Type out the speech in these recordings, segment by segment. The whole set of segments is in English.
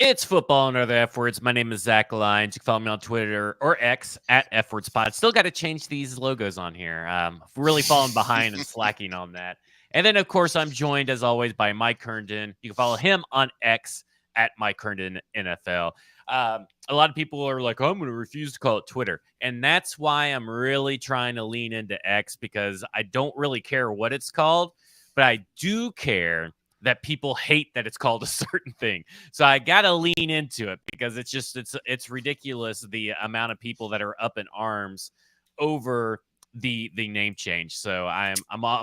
It's football and other F words. My name is Zach Lyons. You can follow me on Twitter or X at FWordsPod. Still got to change these logos on here. Really falling behind and slacking on that. And then, of course, I'm joined, as always, by Mike Herndon. You can follow him on X at Mike Herndon NFL. A lot of people are like, oh, I'm going to refuse to call it Twitter. And that's why I'm really trying to lean into X, because I don't really care what it's called, but I do care that people hate that it's called a certain thing. So I got to lean into it, because it's ridiculous, the amount of people that are up in arms over the name change. So I'm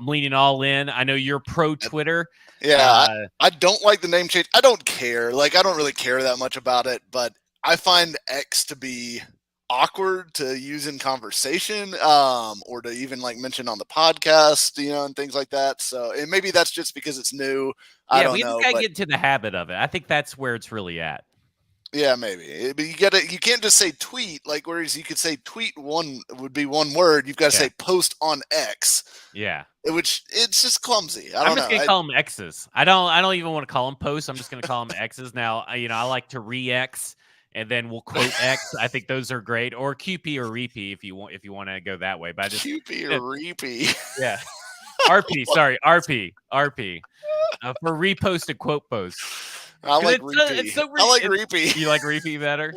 leaning all in. I know you're pro Twitter. Yeah, I don't like the name change. I don't care. I don't really care that much about it, but I find X to be awkward to use in conversation, or to even mention on the podcast, and things like that. So, and maybe that's just because it's new. I don't know. We gotta get into the habit of it. I think that's where it's really at. Yeah, maybe. But you can't just say tweet, whereas you could say tweet would be one word. You've got to say post on X. Yeah. Which it's just clumsy. I'm just gonna call them X's. I don't even want to call them posts. I'm just gonna call them X's now. I like to re-X, and then we'll quote X. I think those are great. Or QP or reP if you want to go that way. But I just QP or reP. Yeah. RP. Sorry, RP. For reposted quote post. I like reP. I like reP. You like reP better?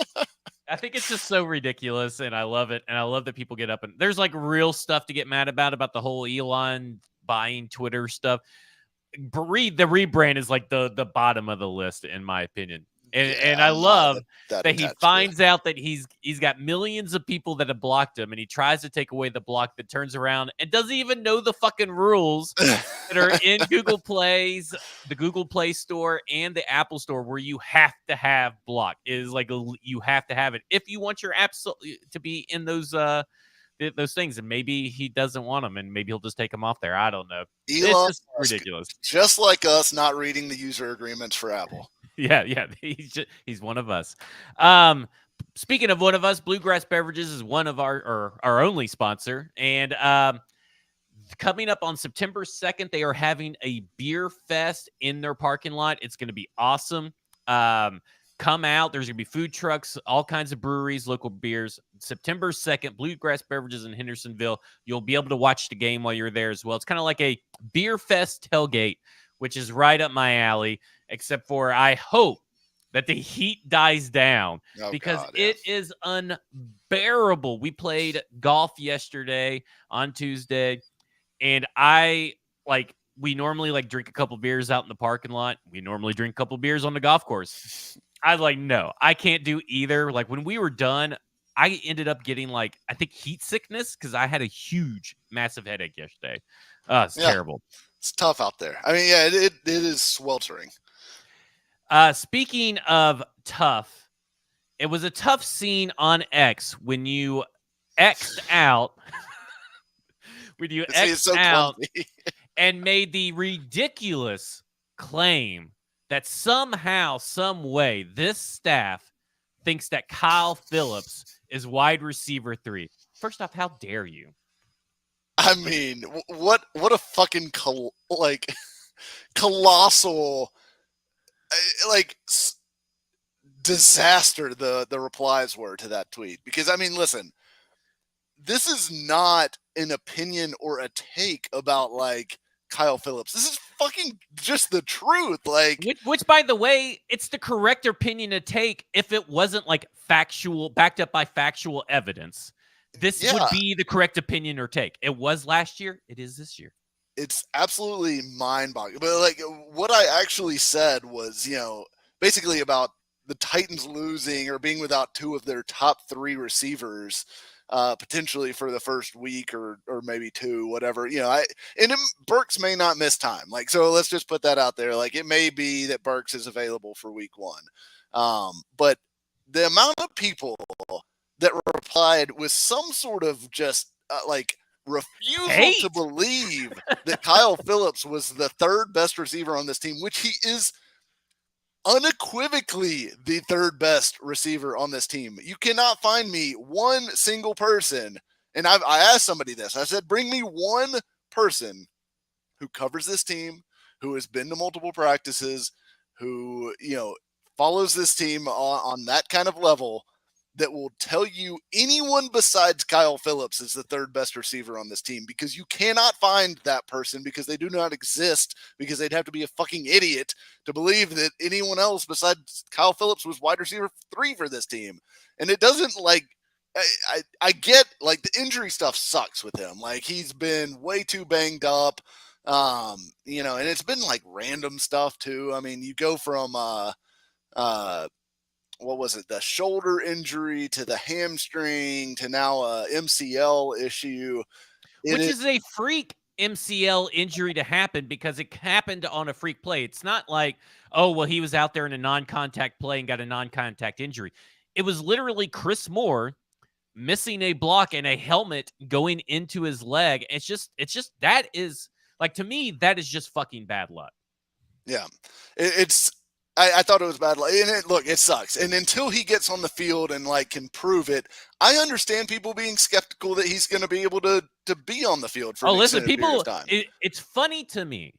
I think it's just so ridiculous, and I love it. And I love that people get up, and there's real stuff to get mad about the whole Elon buying Twitter stuff. The rebrand is the bottom of the list, in my opinion. And I love that he finds out that he's got millions of people that have blocked him, and he tries to take away the block, that turns around and doesn't even know the fucking rules that are in Google Plays, the Google Play Store, and the Apple Store, where you have to have block. It is you have to have it if you want your apps to be in those things. And maybe he doesn't want them, and maybe he'll just take them off there. I don't know. Elon, it's just ridiculous. Just like us not reading the user agreements for Apple. Yeah, he's one of us. Speaking of one of us, Bluegrass Beverages is one of our only sponsor, and coming up on September 2nd, they are having a beer fest in their parking lot. It's going to be awesome. Come out. There's going to be food trucks, all kinds of breweries, local beers. September 2nd, Bluegrass Beverages in Hendersonville. You'll be able to watch the game while you're there as well. It's kind of like a beer fest tailgate, which is right up my alley, except for I hope that the heat dies down, because it is unbearable. We played golf yesterday on Tuesday, and we normally drink a couple beers out in the parking lot. We normally drink a couple beers on the golf course. I was no, I can't do either. When we were done, I ended up getting I think heat sickness, because I had a massive headache yesterday. It's terrible. It's tough out there. I mean, yeah, it is sweltering. Speaking of tough, it was a tough scene on X when you X'd out. When you X'd out and made the ridiculous claim that somehow, some way, this staff thinks that Kyle Phillips is wide receiver 3. First off, how dare you? I mean, what a fucking colossal disaster the replies were to that tweet. Because I mean, listen, this is not an opinion or a take about Kyle Phillips. This is fucking just the truth. Which by the way, it's the correct opinion to take if it wasn't factual, backed up by factual evidence. This would be the correct opinion or take. It was last year. It is this year. It's absolutely mind-boggling. But what I actually said was, basically about the Titans losing or being without 2 of their top 3 receivers, potentially for the first week or maybe 2, whatever. Burks may not miss time. So let's just put that out there. It may be that Burks is available for week 1. But the amount of people that replied with some sort of just refusal to Hate. believe that Kyle Phillips was the third best receiver on this team, which he is unequivocally the third best receiver on this team. You cannot find me one single person, and I asked somebody this. I said, bring me one person who covers this team, who has been to multiple practices, who, follows this team on that kind of level, that will tell you anyone besides Kyle Phillips is the third best receiver on this team, because you cannot find that person, because they do not exist, because they'd have to be a fucking idiot to believe that anyone else besides Kyle Phillips was wide receiver 3 for this team. And it doesn't I get the injury stuff sucks with him. He's been way too banged up. And it's been random stuff too. I mean, you go from what was it, the shoulder injury to the hamstring to now a MCL issue. Which is a freak MCL injury to happen, because it happened on a freak play. It's not like, oh, well, he was out there in a non-contact play and got a non-contact injury. It was literally Chris Moore missing a block and a helmet going into his leg. It's just that is, to me, that is just fucking bad luck. Yeah. I thought it was bad. And look, it sucks. And until he gets on the field and can prove it, I understand people being skeptical that he's going to be able to be on the field for an extended period of time. It's funny to me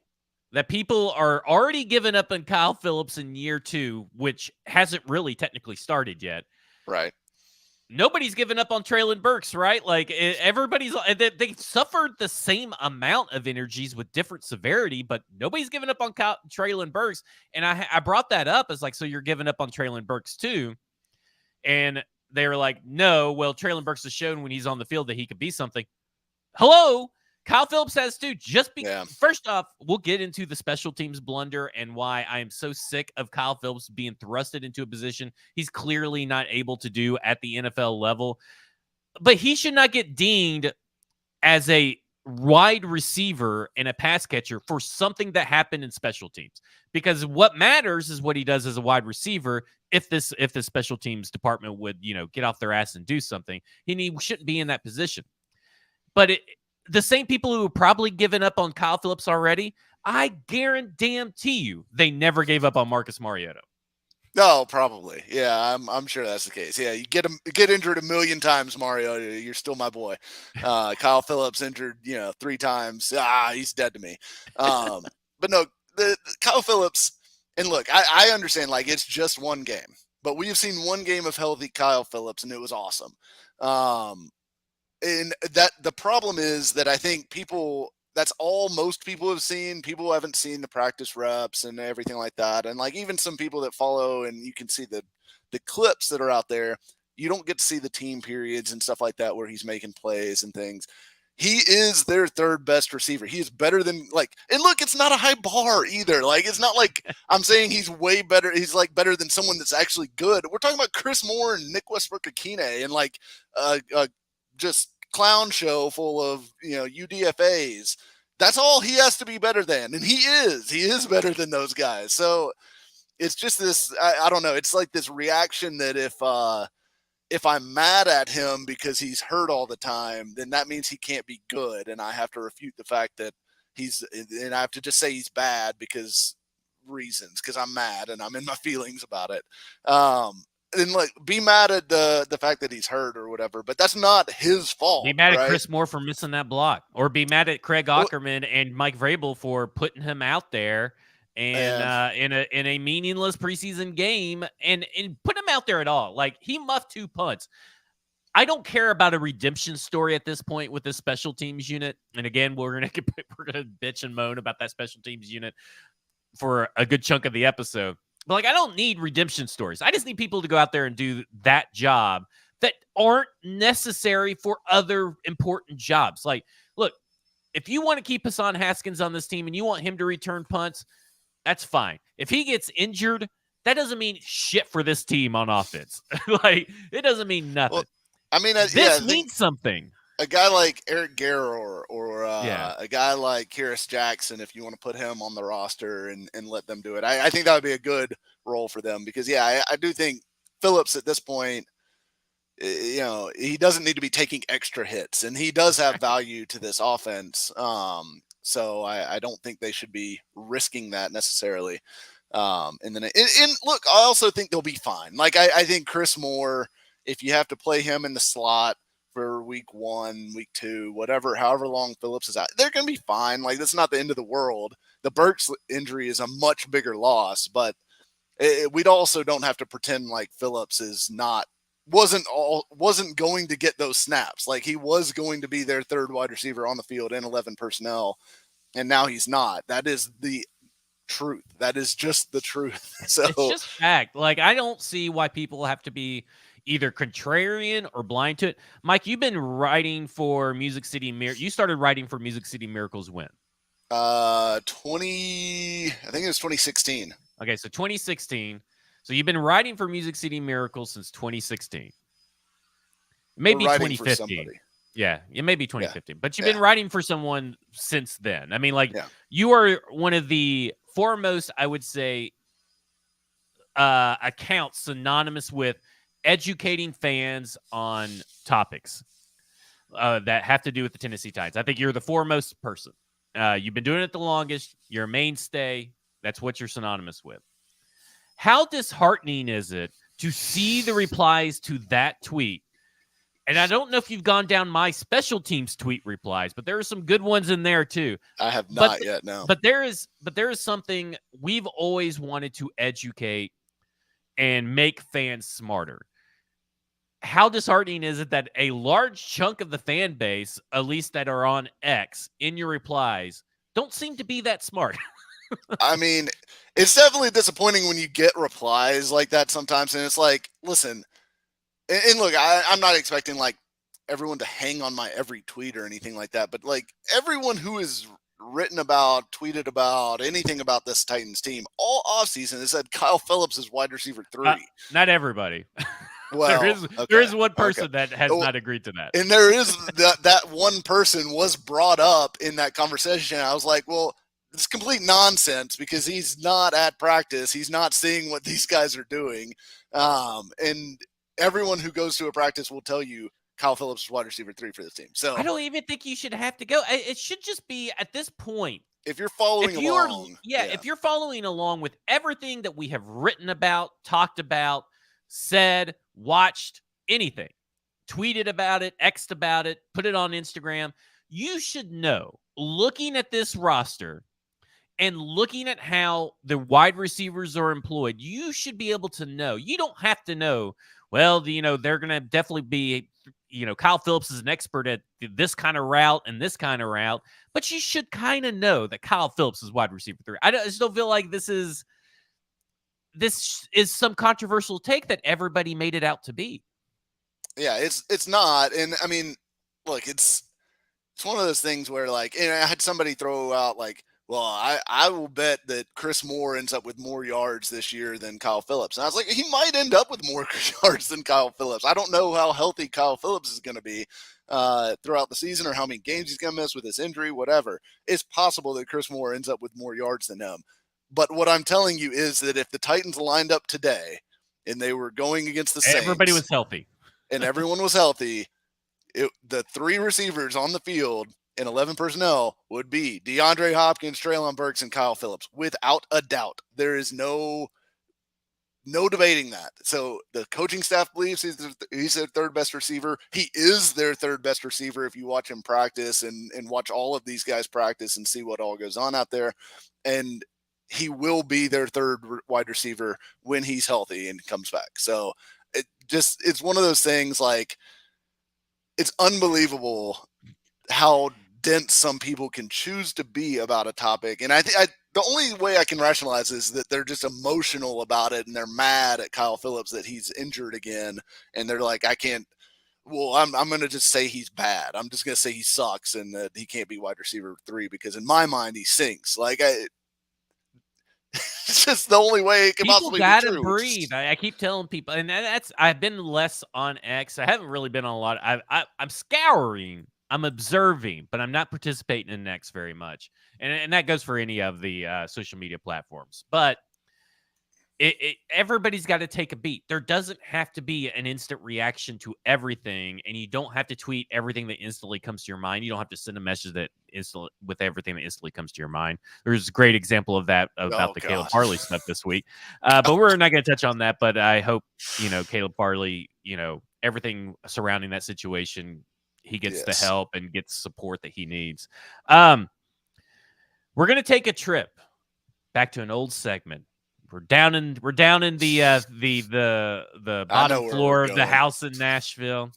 that people are already giving up on Kyle Phillips in year 2, which hasn't really technically started yet. Right. Nobody's given up on Treylon Burks, right? Everybody's they suffered the same amount of injuries with different severity, but nobody's given up on Treylon Burks. And I brought that up as so you're giving up on Treylon Burks too. And they were like, no, well, Treylon Burks has shown when he's on the field that he could be something. Hello, Kyle Phillips has too. First off, we'll get into the special teams blunder and why I am so sick of Kyle Phillips being thrusted into a position he's clearly not able to do at the NFL level. But he should not get dinged as a wide receiver and a pass catcher for something that happened in special teams. Because what matters is what he does as a wide receiver. If the special teams department would, get off their ass and do something, he shouldn't be in that position. But the same people who have probably given up on Kyle Phillips already, I guarantee you they never gave up on Marcus Mariota. No, probably. Yeah, I'm sure that's the case. Yeah, you get injured a million times, Mariota, you're still my boy. Kyle Phillips injured, 3 times. He's dead to me. But no, the Kyle Phillips, and look, I understand it's just one game, but we have seen one game of healthy Kyle Phillips, and it was awesome. And that the problem is that I think that's all most people have seen. People haven't seen the practice reps and everything like that. And even some people that follow, and you can see the clips that are out there, you don't get to see the team periods and stuff like that where he's making plays and things. He is their third best receiver. He is better than and look, it's not a high bar either. It's not like I'm saying he's way better. He's better than someone that's actually good. We're talking about Chris Moore and Nick Westbrook-Akine and just clown show full of UDFAs. That's all he has to be better than, and he is better than those guys. So it's just this, I don't know, it's this reaction that if I'm mad at him because he's hurt all the time, then that means he can't be good, and I have to refute the fact that and I have to just say he's bad because I'm mad and I'm in my feelings about it. And be mad at the fact that he's hurt or whatever, but that's not his fault. Be mad at Chris Moore for missing that block, or be mad at Craig Ackerman and Mike Vrabel for putting him out there and in a meaningless preseason game and put him out there at all. He muffed 2 punts. I don't care about a redemption story at this point with this special teams unit. And again, we're gonna bitch and moan about that special teams unit for a good chunk of the episode. But I don't need redemption stories. I just need people to go out there and do that job that aren't necessary for other important jobs. Look, if you want to keep Hassan Haskins on this team and you want him to return punts, that's fine. If he gets injured, that doesn't mean shit for this team on offense. It doesn't mean nothing. Well, I mean, this means something. A guy like Eric Garror or a guy like Kyrus Jackson, if you want to put him on the roster and let them do it, I think that would be a good role for them because, I do think Phillips at this point, he doesn't need to be taking extra hits, and he does have value to this offense. So I don't think they should be risking that necessarily. And then, look, I also think they'll be fine. Like, I think Chris Moore, if you have to play him in the slot for week 1, week 2, whatever, however long Phillips is out, they're going to be fine. Like, that's not the end of the world. The Burks injury is a much bigger loss, but we'd also don't have to pretend like Phillips wasn't going to get those snaps. Like, he was going to be their third wide receiver on the field in 11 personnel, and now he's not. That is the truth. That is just the truth. So it's just fact. Like, I don't see why people have to be either contrarian or blind to it. Mike, you've been writing for Music City You started writing for Music City Miracles when? I think it was 2016. Okay, so 2016. So you've been writing for Music City Miracles since 2016. Maybe 2015. Yeah, it may be 2015. But you've been writing for someone since then. I mean, like, you are one of the foremost, I would say, accounts synonymous with educating fans on topics that have to do with the Tennessee Titans. I think you're the foremost person. You've been doing it the longest. You're a mainstay. That's what you're synonymous with. How disheartening is it to see the replies to that tweet? And I don't know if you've gone down my special teams tweet replies, but there are some good ones in there too. I have not yet, no. But there is something we've always wanted to educate and make fans smarter. How disheartening is it that a large chunk of the fan base, at least that are on X, in your replies, don't seem to be that smart? I mean, it's definitely disappointing when you get replies like that sometimes. And it's like, listen, and look, I'm not expecting like everyone to hang on my every tweet or anything like that. But like everyone who has written about, tweeted about anything about this Titans team all offseason has said Kyle Phillips is wide receiver 3. Not everybody. Well, there is one person that has not agreed to that. And there is that one person was brought up in that conversation. I was like, well, it's complete nonsense because he's not at practice. He's not seeing what these guys are doing. And everyone who goes to a practice will tell you Kyle Phillips is wide receiver 3 for this team. So I don't even think you should have to go. It should just be at this point. If you're following along. If you're following along with everything that we have written about, talked about, said, watched, anything, tweeted about it, X'd about it, put it on Instagram, you should know, looking at this roster and looking at how the wide receivers are employed, you should be able to know. You don't have to know, well, they're going to definitely be, Kyle Phillips is an expert at this kind of route and this kind of route, but you should kind of know that Kyle Phillips is wide receiver 3. I just don't feel like this is some controversial take that everybody made it out to be. Yeah, it's not. And I mean, look, it's one of those things where like, and I had somebody throw out like, well, I will bet that Chris Moore ends up with more yards this year than Kyle Phillips. And I was like, he might end up with more yards than Kyle Phillips. I don't know how healthy Kyle Phillips is going to be throughout the season or how many games he's going to miss with his injury, whatever. It's possible that Chris Moore ends up with more yards than him. But what I'm telling you is that if the Titans lined up today and they were going against the Saints. Everybody was healthy. And everyone was healthy. The 3 receivers on the field in 11 personnel would be DeAndre Hopkins, Treylon Burks, and Kyle Phillips, without a doubt. There is no debating that. So the coaching staff believes he's their third best receiver. He is their third best receiver if you watch him practice and watch all of these guys practice and see what all goes on out there. And he will be their third wide receiver when he's healthy and comes back. So it's one of those things like, it's unbelievable how dense some people can choose to be about a topic. And I think the only way I can rationalize is that they're just emotional about it and they're mad at Kyle Phillips that he's injured again. And they're like, I'm going to just say he's bad. I'm just going to say he sucks and that he can't be wide receiver 3 because in my mind he sinks. Like it's just the only way it can possibly be true. People gotta breathe. I keep telling people, and I've been less on X. I haven't really been on a lot. I'm scouring. I'm observing, but I'm not participating in X very much. And that goes for any of the social media platforms. But everybody's got to take a beat. There doesn't have to be an instant reaction to everything, and you don't have to tweet everything that instantly comes to your mind. You don't have to send a message that instantly with everything that instantly comes to your mind. There's a great example of that about the Caleb Farley stuff this week, but we're not going to touch on that. But I hope Caleb Farley, everything surrounding that situation, he gets the help and gets support that he needs. We're going to take a trip back to an old segment. We're down in the bottom floor of the house in Nashville.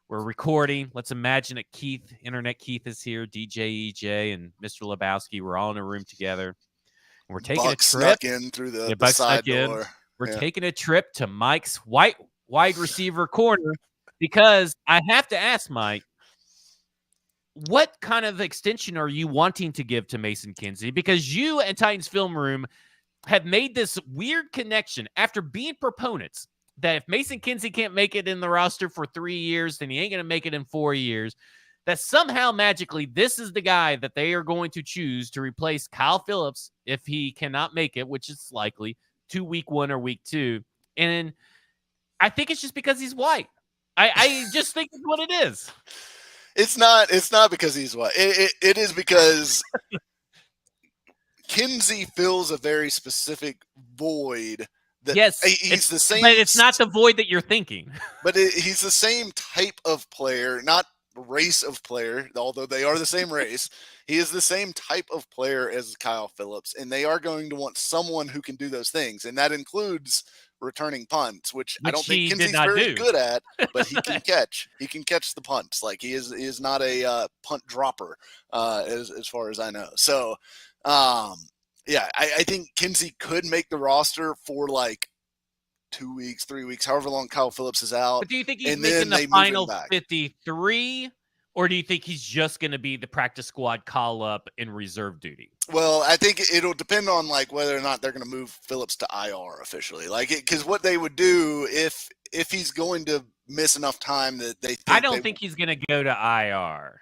We're recording. Let's imagine that Internet Keith is here, DJ EJ, and Mr. Lebowski. We're all in a room together. And we're taking a trip. Snuck in through the side door. We're taking a trip to Mike's wide receiver corner because I have to ask Mike, what kind of extension are you wanting to give to Mason Kinsey? Because you and Titans Film Room have made this weird connection after being proponents that if Mason Kinsey can't make it in the roster for 3 years, then he ain't going to make it in 4 years, that somehow magically this is the guy that they are going to choose to replace Kyle Phillips if he cannot make it, which is likely, to week 1 or week 2. And I think it's just because he's white. I just think it's what it is. It's not because he's white. It is because Kinsey fills a very specific void. He's the same, but it's not the void that you're thinking. But he's the same type of player, not race of player, although they are the same race. He is the same type of player as Kyle Phillips, and they are going to want someone who can do those things, and that includes returning punts, which I don't think Kinsey's very good at, but he can catch. He can catch the punts. Like he is not a punt dropper, as far as I know. So. I think Kinsey could make the roster for like 2 weeks, 3 weeks, however long Kyle Phillips is out. But do you think he's making the final 53, or do you think he's just going to be the practice squad call-up in reserve duty? Well, I think it'll depend on like whether or not they're going to move Phillips to IR officially. Like, because what they would do if he's going to miss enough time that they think I don't think he's going to go to IR.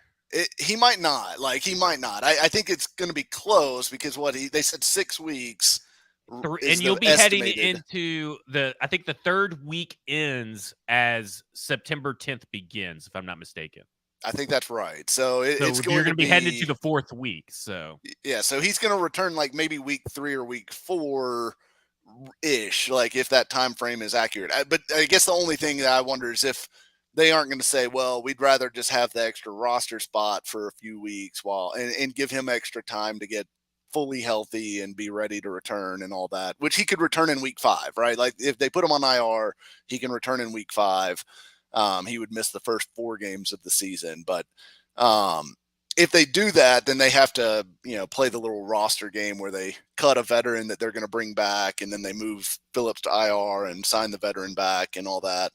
He might not. I think it's going to be close because they said 6 weeks. And you'll be heading into I think the third week ends as September 10th begins, if I'm not mistaken. I think that's right. So it's you're going to be headed to the 4th week. So yeah, so he's going to return like maybe week 3 or week 4 ish, like if that time frame is accurate. But I guess the only thing that I wonder is if they aren't going to say, well, we'd rather just have the extra roster spot for a few weeks and give him extra time to get fully healthy and be ready to return and all that, which he could return in week 5, right? Like if they put him on IR, he can return in week 5. He would miss the first 4 games of the season. But if they do that, then they have to, play the little roster game where they cut a veteran that they're going to bring back, and then they move Phillips to IR and sign the veteran back and all that.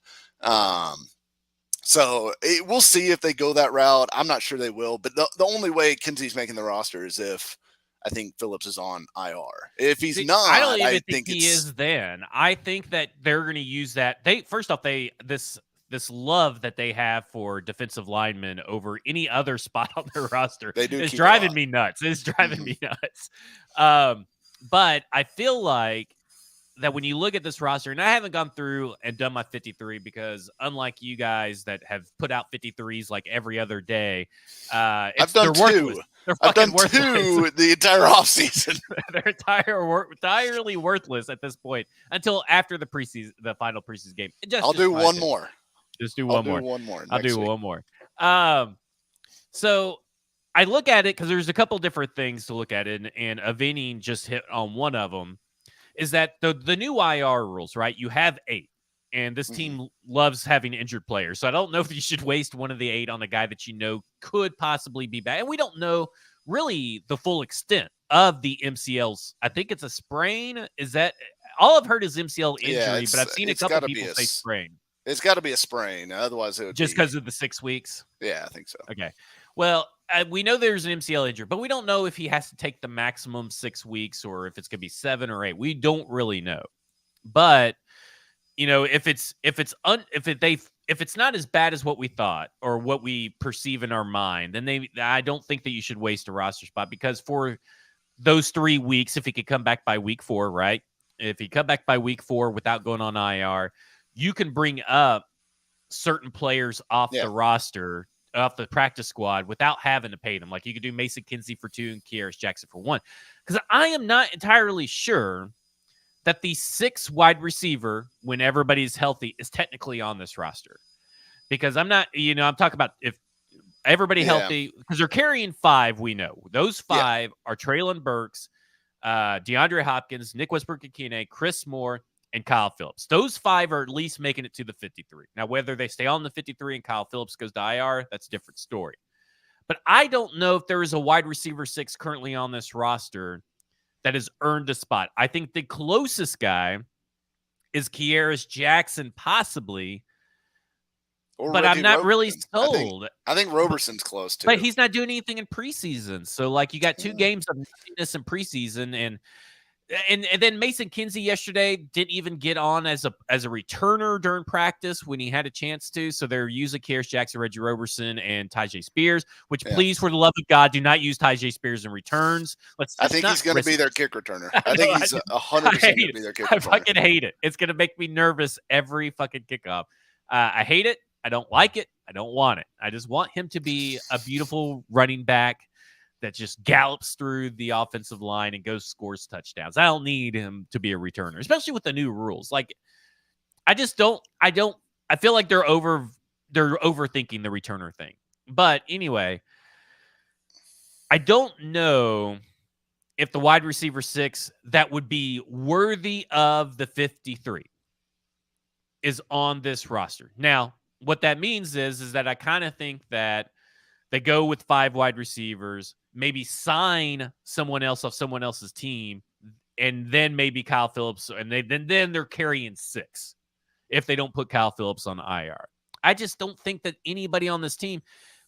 So we'll see if they go that route. I'm not sure they will, but the only way Kinsey's making the roster is if I think Phillips is on IR. If he's not, I don't even think he is then. I think that they're going to use that. This love that they have for defensive linemen over any other spot on their roster is driving me nuts. It's driving me nuts. But I feel like that when you look at this roster, and I haven't gone through and done my 53 because unlike you guys that have put out 53s like every other day, I've done 2. I've done 2 the entire offseason. They're entirely worthless at this point until after the final preseason game. I'll do one more. Just do one more. I'll do one more. So I look at it because there's a couple different things to look at it, and Aveni just hit on one of them. Is that the new IR rules, right? You have 8, and this team loves having injured players. So I don't know if you should waste one of the 8 on a guy that could possibly be bad. And we don't know really the full extent of the MCLs. I think it's a sprain. Is that all I've heard is MCL injury, but I've seen a couple people say sprain. It's got to be a sprain. Otherwise, it would just because of the 6 weeks. Yeah, I think so. Okay. Well, we know there's an MCL injury, but we don't know if he has to take the maximum 6 weeks or if it's going to be 7 or 8. We don't really know. But if it's not as bad as what we thought or what we perceive in our mind, then I don't think that you should waste a roster spot because for those 3 weeks, if he could come back by week 4, right? if he come back by week 4 without going on IR, you can bring up certain players off Yeah. the roster, off the practice squad, without having to pay them. Like you could do Mason Kinsey for 2 and Kearis Jackson for 1. Because I am not entirely sure that the 6th wide receiver, when everybody's healthy, is technically on this roster. Because I'm not, I'm talking about if everybody Yeah. healthy, because they're carrying 5, we know. Those 5 are Traylon Burks, DeAndre Hopkins, Nick Westbrook-Ikine, Chris Moore, and Kyle Phillips. Those 5 are at least making it to the 53. Now, whether they stay on the 53 and Kyle Phillips goes to IR, that's a different story. But I don't know if there is a wide receiver 6 currently on this roster that has earned a spot. I think the closest guy is Kearis Jackson, possibly, Or but I'm Reggie not really Roberson. sold. I think Roberson's close too. But he's not doing anything in preseason. So, like, you got 2 games of nothingness in preseason, and then Mason Kinsey yesterday didn't even get on as a returner during practice when he had a chance to. So they're using Kearis Jackson, Reggie Roberson, and Tyjae Spears. Which, please, for the love of God, do not use Tyjae Spears in returns. I think he's going to be their kick returner. I think he's 100% going to be their kick returner. I fucking hate it. It's going to make me nervous every fucking kickoff. I hate it. I don't like it. I don't want it. I just want him to be a beautiful running back that just gallops through the offensive line and scores touchdowns. I don't need him to be a returner, especially with the new rules. Like, I feel like they're overthinking the returner thing. But anyway, I don't know if the wide receiver 6 that would be worthy of the 53 is on this roster. Now, what that means is that I kind of think that they go with 5 wide receivers, maybe sign someone else off someone else's team, and then maybe Kyle Phillips, and then they're carrying 6 if they don't put Kyle Phillips on IR. I just don't think that anybody on this team.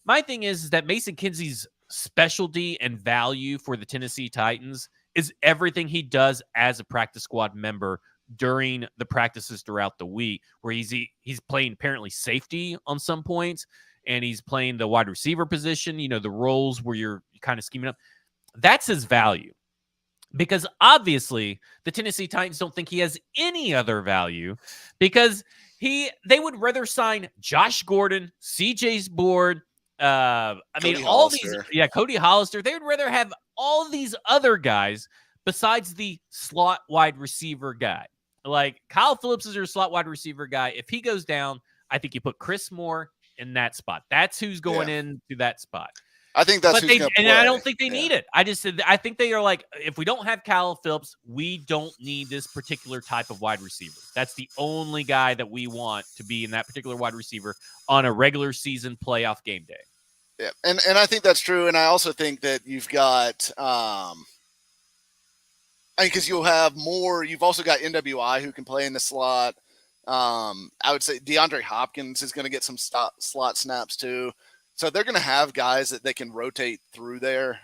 My thing is that Mason Kinsey's specialty and value for the Tennessee Titans is everything he does as a practice squad member during the practices throughout the week, where he's playing apparently safety on some points, and he's playing the wide receiver position, the roles where you're kind of scheming up. That's his value. Because obviously the Tennessee Titans don't think he has any other value, because they would rather sign Josh Gordon, CJ's Board, Cody all Hollister. Cody Hollister. They would rather have all these other guys besides the slot wide receiver guy. Like, Kyle Phillips is your slot wide receiver guy. If he goes down, I think you put Chris Moore in that spot. That's who's going into that spot. I think that's who's going to play. And I don't think they need it. I think they are like, if we don't have Kyle Phillips, we don't need this particular type of wide receiver. That's the only guy that we want to be in that particular wide receiver on a regular season playoff game day. Yeah, and I think that's true. And I also think that you've got because you'll have more. You've also got NWI who can play in the slot. I would say DeAndre Hopkins is going to get some slot snaps too. So they're going to have guys that they can rotate through there.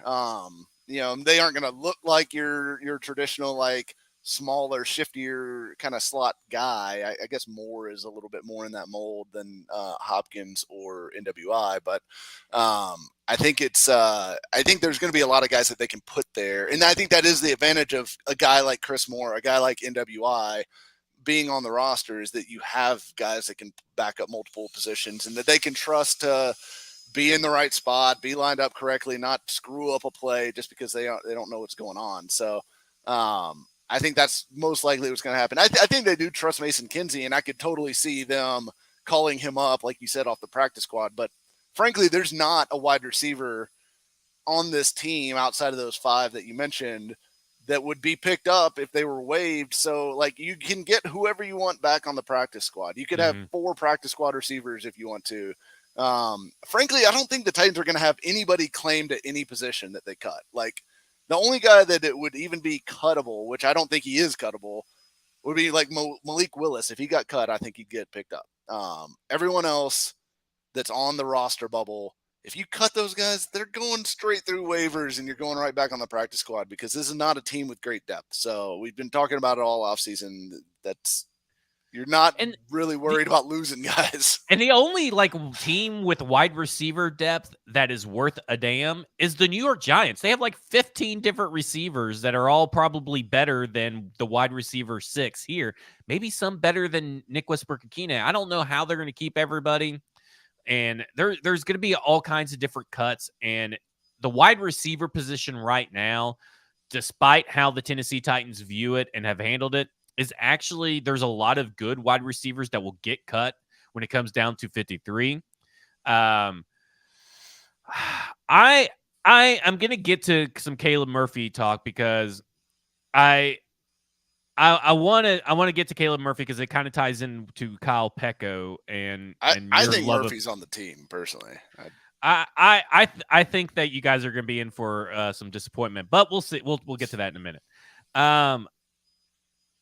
They aren't going to look like your traditional, like, smaller, shiftier kind of slot guy. I guess Moore is a little bit more in that mold than Hopkins or NWI, but I think there's going to be a lot of guys that they can put there, and I think that is the advantage of a guy like Chris Moore, a guy like NWI being on the roster, is that you have guys that can back up multiple positions and that they can trust to be in the right spot, be lined up correctly, not screw up a play just because they don't know what's going on. So I think that's most likely what's going to happen. I think they do trust Mason Kinsey, and I could totally see them calling him up, like you said, off the practice squad. But frankly, there's not a wide receiver on this team outside of those 5 that you mentioned that would be picked up if they were waived. So, like, you can get whoever you want back on the practice squad. You could have 4 practice squad receivers if you want to. Frankly, I don't think the Titans are going to have anybody claimed at any position that they cut. Like, the only guy that it would even be cuttable, which I don't think he is cuttable, would be like Malik Willis. If he got cut, I think he'd get picked up. Everyone else that's on the roster bubble, if you cut those guys, they're going straight through waivers and you're going right back on the practice squad, because this is not a team with great depth. So we've been talking about it all offseason. You're not And really the worried about losing guys. And the only team with wide receiver depth that is worth a damn is the New York Giants. They have 15 different receivers that are all probably better than the wide receiver 6 here. Maybe some better than Nick Westbrook-Akina. I don't know how they're going to keep everybody. And there's going to be all kinds of different cuts. And the wide receiver position right now, despite how the Tennessee Titans view it and have handled it, is actually there's a lot of good wide receivers that will get cut when it comes down to 53. Um, I'm gonna get to some Caleb Murphy talk because I want to get to Caleb Murphy because it kind of ties into Kyle Pecco and I your think love Murphy's on the team personally. I think that you guys are going to be in for some disappointment, but we'll see. We'll get to that in a minute.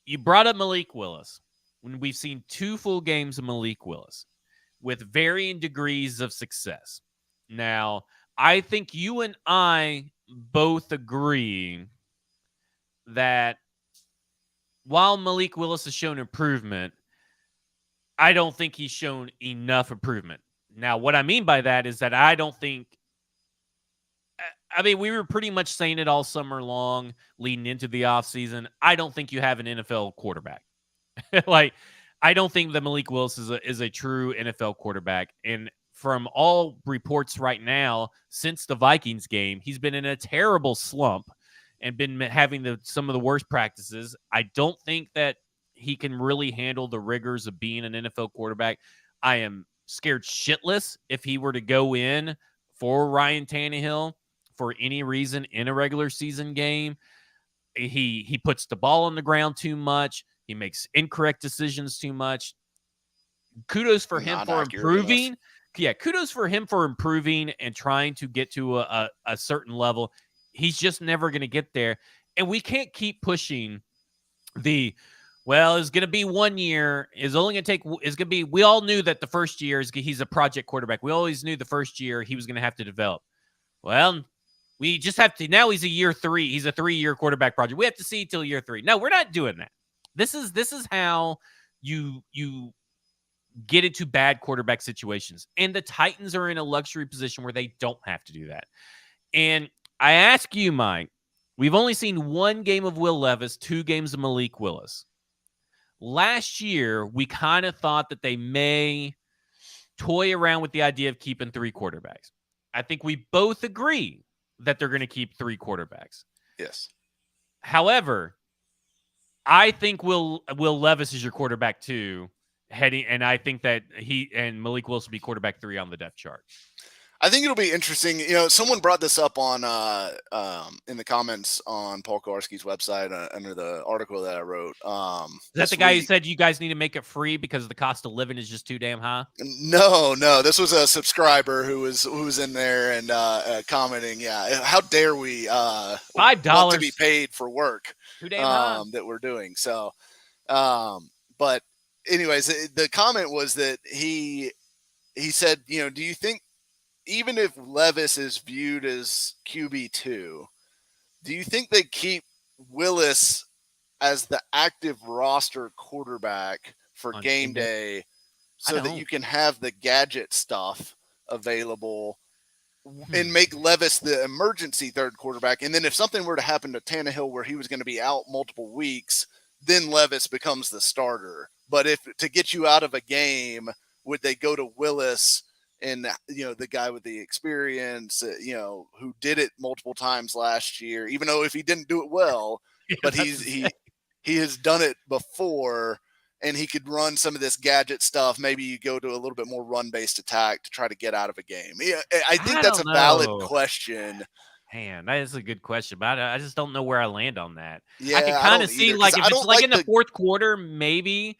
You brought up Malik Willis. When we've seen 2 full games of Malik Willis with varying degrees of success. Now, I think you and I both agree that while Malik Willis has shown improvement, I don't think he's shown enough improvement. Now, what I mean by that is that I don't think we were pretty much saying it all summer long leading into the offseason. I don't think you have an NFL quarterback. I don't think that Malik Willis is a true NFL quarterback. And from all reports right now, since the Vikings game, he's been in a terrible slump and been having some of the worst practices. I don't think that he can really handle the rigors of being an NFL quarterback. I am scared shitless if he were to go in for Ryan Tannehill for any reason in a regular season game. He puts the ball on the ground too much. He makes incorrect decisions too much. Kudos for him for improving. Yeah, kudos for him for improving and trying to get to a certain level. He's just never going to get there. And we can't keep pushing it's going to be 1 year. It's only going to take, it's going to be, we all knew that the first year he's a project quarterback. We always knew the first year he was going to have to develop. Well, we just have to, now he's a year 3. He's a 3-year quarterback project. We have to see till year 3. No, we're not doing that. This is how you get into bad quarterback situations. And the Titans are in a luxury position where they don't have to do that. And I ask you, Mike, we've only seen 1 game of Will Levis, 2 games of Malik Willis. Last year, we kind of thought that they may toy around with the idea of keeping 3 quarterbacks. I think we both agree that they're going to keep 3 quarterbacks. Yes. However, I think Will Levis is your quarterback too, and I think that he and Malik Willis will be quarterback 3 on the depth chart. I think it'll be interesting. Someone brought this up on in the comments on Paul Kowarski's website under the article that I wrote. Is that the guy who said you guys need to make it free because the cost of living is just too damn high? No. This was a subscriber who was in there and commenting. Yeah, how dare we $5 to be paid for work too damn high that we're doing. So, but anyways, the comment was that he said, do you think, even if Levis is viewed as QB2, do you think they keep Willis as the active roster quarterback for game day so that you can have the gadget stuff available and make Levis the emergency third quarterback? And then if something were to happen to Tannehill where he was going to be out multiple weeks, then Levis becomes the starter. But if to get you out of a game, would they go to Willis and, the guy with the experience, who did it multiple times last year, even though if he didn't do it well, but he has done it before and he could run some of this gadget stuff. Maybe you go to a little bit more run-based attack to try to get out of a game. Yeah, I think that's a valid question. Man, that is a good question, but I just don't know where I land on that. Yeah, I can kind of see if it's in the fourth quarter, maybe,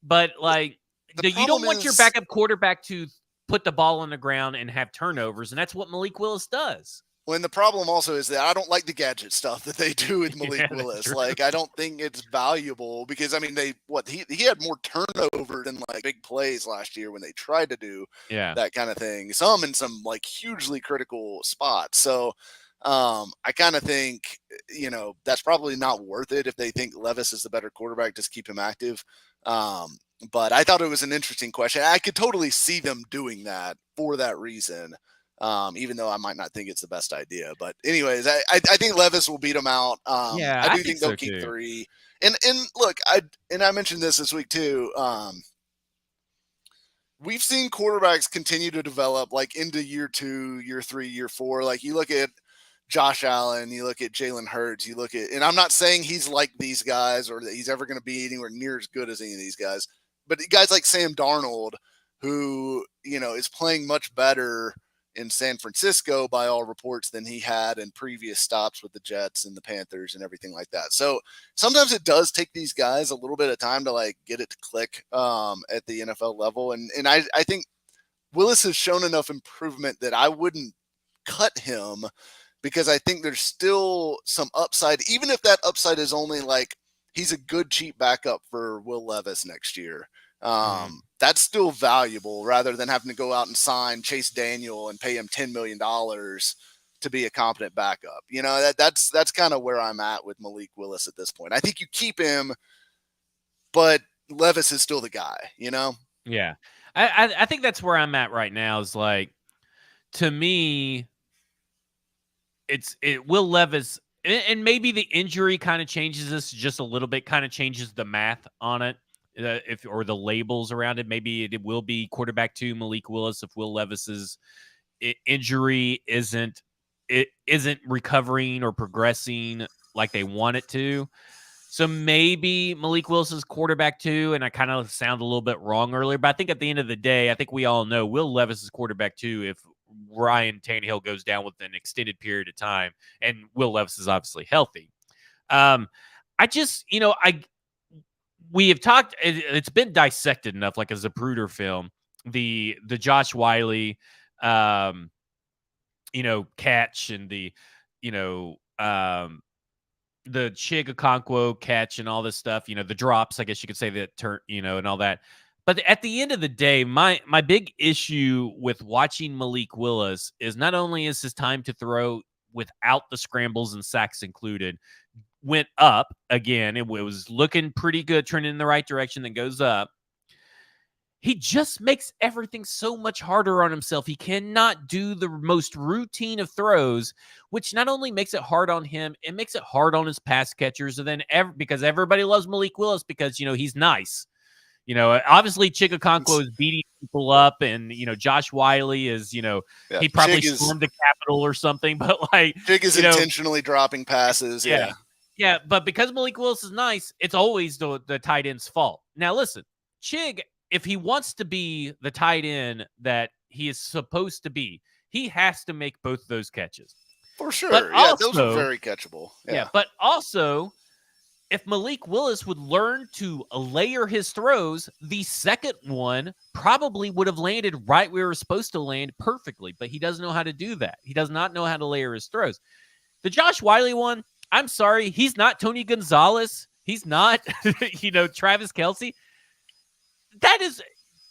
but you don't want your backup quarterback to put the ball on the ground and have turnovers, and that's what Malik Willis does. Well, and the problem also is that I don't like the gadget stuff that they do with Malik Willis. I don't think it's valuable because, he had more turnover than big plays last year when they tried to do that kind of thing. Some in some hugely critical spots. So I kind of think, that's probably not worth it if they think Levis is the better quarterback. Just keep him active. But I thought it was an interesting question. I could totally see them doing that for that reason, even though I might not think it's the best idea. But anyways, I think Levis will beat them out. Yeah, I I do think think they'll so keep too. 3. And look, I mentioned this week too. We've seen quarterbacks continue to develop like into year 2, year 3, year 4. Like you look at Josh Allen, you look at Jalen Hurts, you look at, and I'm not saying he's like these guys or that he's ever going to be anywhere near as good as any of these guys, but guys like Sam Darnold, who, is playing much better in San Francisco by all reports than he had in previous stops with the Jets and the Panthers and everything like that. So sometimes it does take these guys a little bit of time to like get it to click at the NFL level. And I think Willis has shown enough improvement that I wouldn't cut him because I think there's still some upside, even if that upside is only like he's a good cheap backup for Will Levis next year. Mhm. That's still valuable rather than having to go out and sign Chase Daniel and pay him $10 million to be a competent backup. That's kind of where I'm at with Malik Willis at this point. I think you keep him, but Levis is still the guy. Yeah. I think that's where I'm at right now is like, to me, it Will Levis, and maybe the injury kind of changes this just a little bit, kind of changes the math on it, if or the labels around it. Maybe it will be quarterback 2 Malik Willis if Will Levis's injury isn't recovering or progressing like they want it to. So maybe Malik Willis is quarterback 2, and I kind of sound a little bit wrong earlier, but I think at the end of the day, I think we all know Will Levis is quarterback 2 if Ryan Tannehill goes down with an extended period of time, and Will Levis is obviously healthy. Um, I just, we have talked. It's been dissected enough, like a Zapruder film, the Josh Wiley, um, catch and you know, um, the Chig Okonkwo catch and all this stuff, the drops, I guess you could say that turn, and all that. But at the end of the day, my big issue with watching Malik Willis is not only is his time to throw without the scrambles and sacks included went up again, it was looking pretty good, trending in the right direction, then goes up. He just makes everything so much harder on himself. He cannot do the most routine of throws, which not only makes it hard on him, it makes it hard on his pass catchers. And then because everybody loves Malik Willis because, he's nice. Obviously Chigakonkwo is beating people up, and, Josh Wiley is, Yeah, he probably Chig is stormed the Capitol or something, but like, Chig is intentionally dropping passes. yeah. Yeah, but because Malik Willis is nice, it's always the tight end's fault. Now, listen, Chig, if he wants to be the tight end that he is supposed to be, he has to make both of those catches. For But sure. Yeah, those are also, very catchable. Yeah. but also, if Malik Willis would learn to layer his throws, the second one probably would have landed right where it was supposed to land perfectly, but he doesn't know how to do that. He does not know how to layer his throws. The Josh Wiley one, I'm sorry, he's not Tony Gonzalez. He's not, Travis Kelce. That is,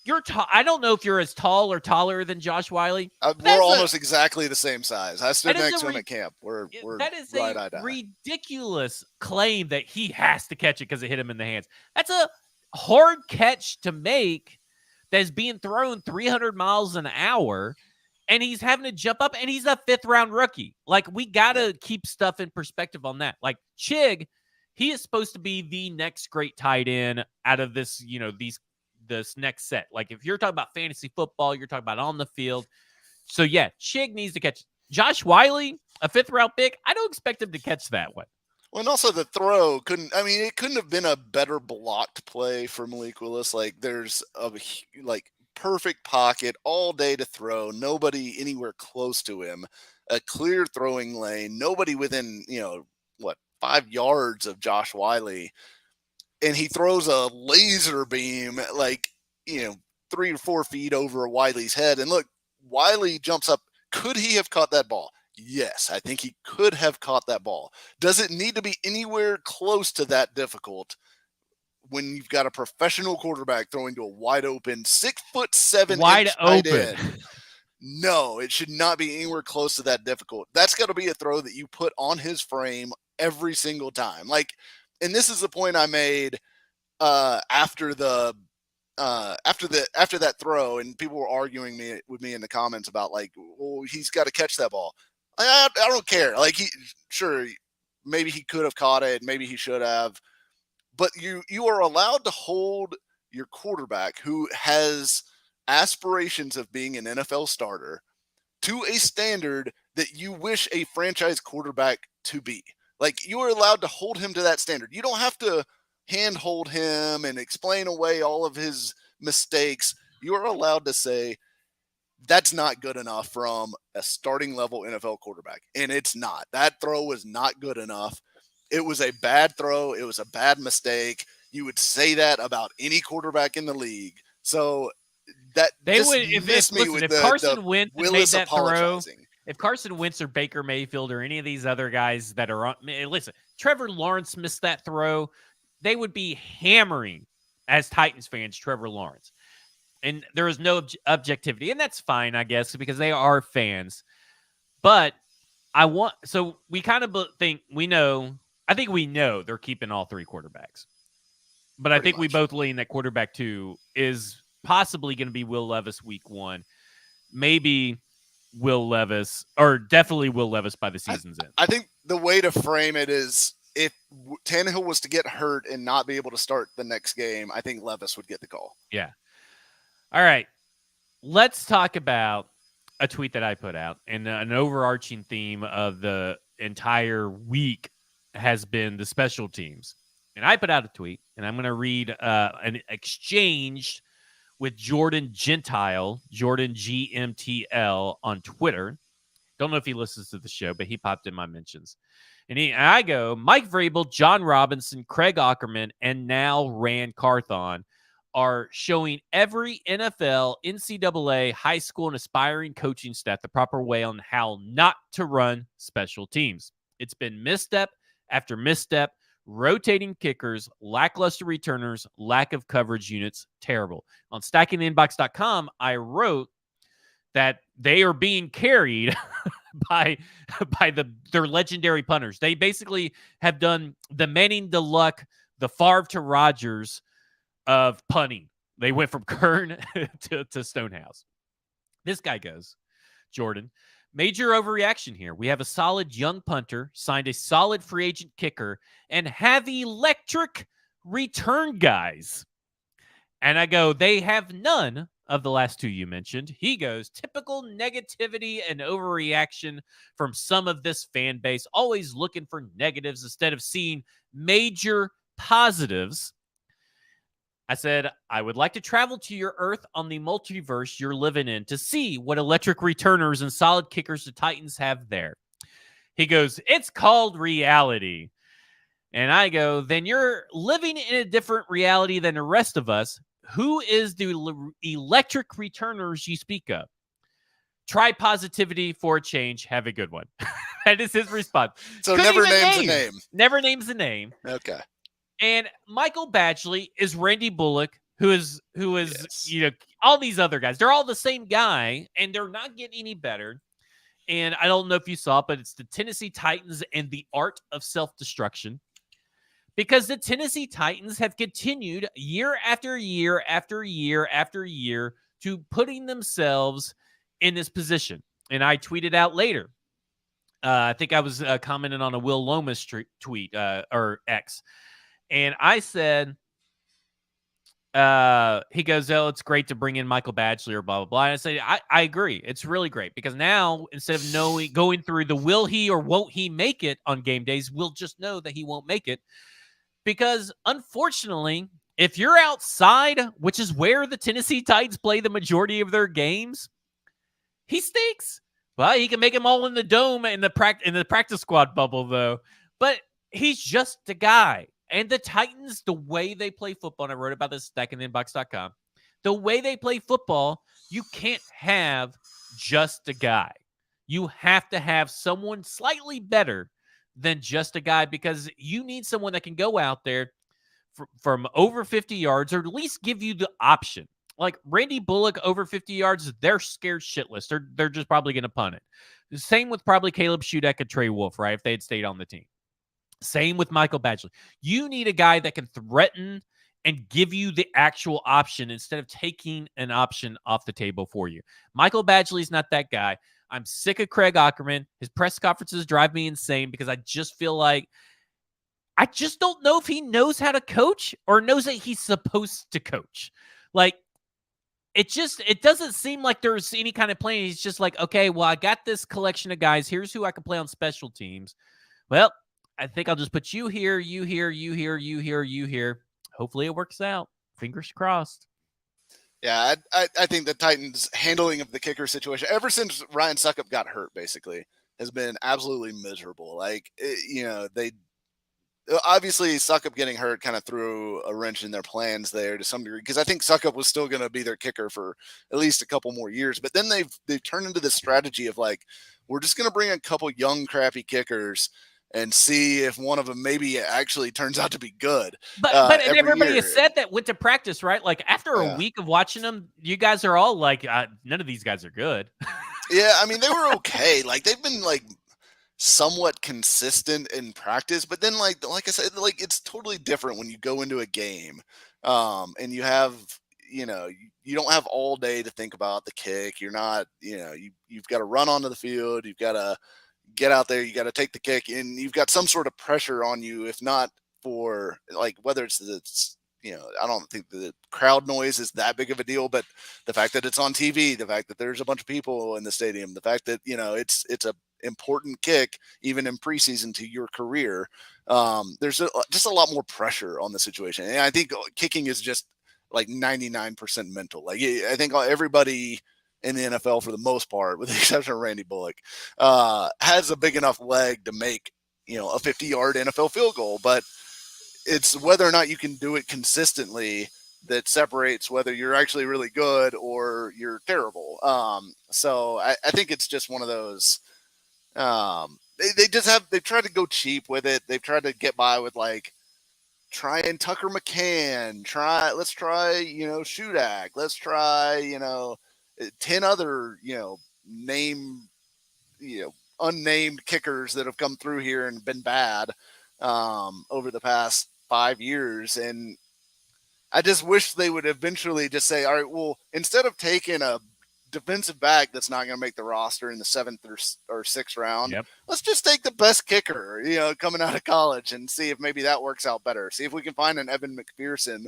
you're tall. I don't know if you're as tall or taller than Josh Wiley. We're almost exactly the same size. I stood next to him at camp. We're that is right a eye to eye. ridiculous claim that he has to catch it because it hit him in the hands. That's a hard catch to make that is being thrown 300 miles an hour, and he's having to jump up, and he's a 5th-round rookie. Like, we got to keep stuff in perspective on that. Like, Chig, he is supposed to be the next great tight end out of this, this next set. Like, if you're talking about fantasy football, you're talking about on the field. So, yeah, Chig needs to catch. Josh Wiley, a 5th-round pick, I don't expect him to catch that one. Well, and also the throw it couldn't have been a better blocked play for Malik Willis. Like, there's perfect pocket all day to throw, nobody anywhere close to him, a clear throwing lane, nobody within 5 yards of Josh Wiley, and he throws a laser beam 3 or 4 feet over Wiley's head. And look, Wiley jumps up. Could he have caught that ball? Yes, I think he could have caught that ball. Does it need to be anywhere close to that difficult when you've got a professional quarterback throwing to a wide open 6'7" wide tight open end? No, it should not be anywhere close to that difficult. That's got to be a throw that you put on his frame every single time. And this is the point I made after the after that throw, and people were arguing with me in the comments about like, well, he's got to catch that ball. I don't care. Like maybe he could have caught it, maybe he should have, but you are allowed to hold your quarterback who has aspirations of being an NFL starter to a standard that you wish a franchise quarterback to be. Like, you are allowed to hold him to that standard. You don't have to handhold him and explain away all of his mistakes. You are allowed to say, that's not good enough from a starting level NFL quarterback. And it's not. That throw was not good enough. It was a bad throw. It was a bad mistake. You would say that about any quarterback in the league. So that they would if Carson Wentz made that throw. If Carson Wentz or Baker Mayfield or any of these other guys that are on, listen, Trevor Lawrence missed that throw, they would be hammering as Titans fans Trevor Lawrence. And there is no objectivity, and that's fine, I guess, because they are fans. But we kind of think I think we know they're keeping all three quarterbacks. But I think we both lean that quarterback 2 is possibly going to be Will Levis week 1. Maybe Will Levis, or definitely Will Levis by the season's end. I think the way to frame it is, if Tannehill was to get hurt and not be able to start the next game, I think Levis would get the call. Yeah. All right. Let's talk about a tweet that I put out. And an overarching theme of the entire week has been the special teams. And I put out a tweet, and I'm going to read an exchange with Jordan Gentile, Jordan GMTL on Twitter. Don't know if he listens to the show, but he popped in my mentions. And I go, Mike Vrabel, John Robinson, Craig Ackerman, and now Rand Carthon are showing every NFL, NCAA, high school, and aspiring coaching staff the proper way on how not to run special teams. It's been misstep after misstep, rotating kickers, lackluster returners, lack of coverage units, terrible. On stackingtheinbox.com, I wrote that they are being carried by their legendary punters. They basically have done the Manning to Luck, the Favre to Rodgers of punting. They went from Kern to Stonehouse. This guy goes, Jordan, major overreaction here. We have a solid young punter, signed a solid free agent kicker, and have electric return guys. And I go, they have none of the last 2 you mentioned. He goes, typical negativity and overreaction from some of this fan base, always looking for negatives instead of seeing major positives. I said, I would like to travel to your Earth on the multiverse you're living in to see what electric returners and solid kickers the Titans have there. He goes, it's called reality. And I go, then you're living in a different reality than the rest of us. Who is the electric returners you speak of? Try positivity for a change. Have a good one. That is his response. So never names a name. Never names a name. Okay. And Michael Badgley is Randy Bullock, who is Yes. all these other guys. They're all the same guy, and they're not getting any better. And I don't know if you saw it, but it's the Tennessee Titans and the art of self-destruction. Because the Tennessee Titans have continued year after year after year after year to putting themselves in this position. And I tweeted out later. I think I was commenting on a Will Lomas tweet or X. And I said, he goes, oh, it's great to bring in Michael Badgley or blah, blah, blah. And I say, I agree. It's really great because now instead of going through the will he or won't he make it on game days, we'll just know that he won't make it. Because unfortunately, if you're outside, which is where the Tennessee Titans play the majority of their games, he stinks. Well, he can make them all in the dome in the practice squad bubble, though. But he's just a guy. And the Titans, the way they play football, and I wrote about this at stackingtheinbox.com, the way they play football, you can't have just a guy. You have to have someone slightly better than just a guy because you need someone that can go out there from over 50 yards or at least give you the option. Like Randy Bullock over 50 yards, they're scared shitless. They're just probably going to punt it. The same with probably Caleb Shudak and Trey Wolf, right, if they had stayed on the team. Same with Michael Badgley. You need a guy that can threaten and give you the actual option instead of taking an option off the table for you. Michael Badgley's not that guy. I'm sick of Craig Ackerman. His press conferences drive me insane because I just feel like I just don't know if he knows how to coach or knows that he's supposed to coach. Like, it doesn't seem like there's any kind of plan. He's just like, okay, well, I got this collection of guys. Here's who I can play on special teams. Well, I think I'll just put you here, you here, you here, you here, you here. Hopefully it works out. Fingers crossed. Yeah, I think the Titans' handling of the kicker situation, ever since Ryan Succop got hurt, basically, has been absolutely miserable. Like, they obviously Succop getting hurt kind of threw a wrench in their plans there to some degree, because I think Succop was still going to be their kicker for at least a couple more years. But then they've turned into this strategy of like, we're just going to bring a couple young crappy kickers and see if one of them maybe actually turns out to be good. But and everybody year. has said that went to practice, right? Like after a week of watching them, you guys are all like, none of these guys are good. Yeah, I mean, they were okay. Like they've been like somewhat consistent in practice, but then like I said, like it's totally different when you go into a game and you have, you don't have all day to think about the kick. You're not, you've got to run onto the field, you've got to get out there, you got to take the kick, and you've got some sort of pressure on you, if not for like whether it's I don't think the crowd noise is that big of a deal, but the fact that it's on TV, the fact that there's a bunch of people in the stadium, the fact that it's a important kick even in preseason to your career, there's just a lot more pressure on the situation. And I think kicking is just like 99% mental. Like I think everybody in the NFL, for the most part, with the exception of Randy Bullock, has a big enough leg to make a 50-yard NFL field goal, but it's whether or not you can do it consistently that separates whether you're actually really good or you're terrible. So I think it's just one of those. They've tried to go cheap with it. They've tried to get by with like trying Tucker McCann. Let's try Shudak. Let's try 10 other unnamed kickers that have come through here and been bad over the past 5 years. And I just wish they would eventually just say, all right, well, instead of taking a defensive back that's not going to make the roster in the 7th or 6th round, let's just take the best kicker, coming out of college and see if maybe that works out better. See if we can find an Evan McPherson.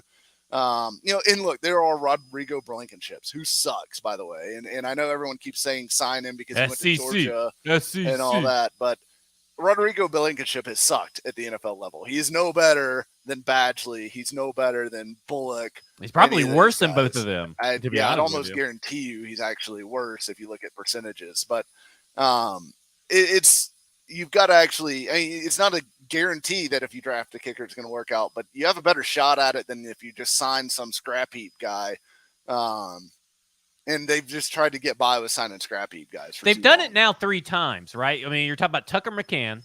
And look, there are Rodrigo Blankenship, who sucks, by the way. And I know everyone keeps saying sign him because he went to Georgia and all that, but Rodrigo Blankenship has sucked at the NFL level. He's no better than Badgley. He's no better than Bullock. He's probably worse than both of them. I'd almost guarantee you he's actually worse if you look at percentages. But you've got to actually, it's not a guarantee that if you draft a kicker, it's going to work out, but you have a better shot at it than if you just sign some scrap heap guy. And they've just tried to get by with signing scrap heap guys. They've done it now 3 times, right? I mean, you're talking about Tucker McCann,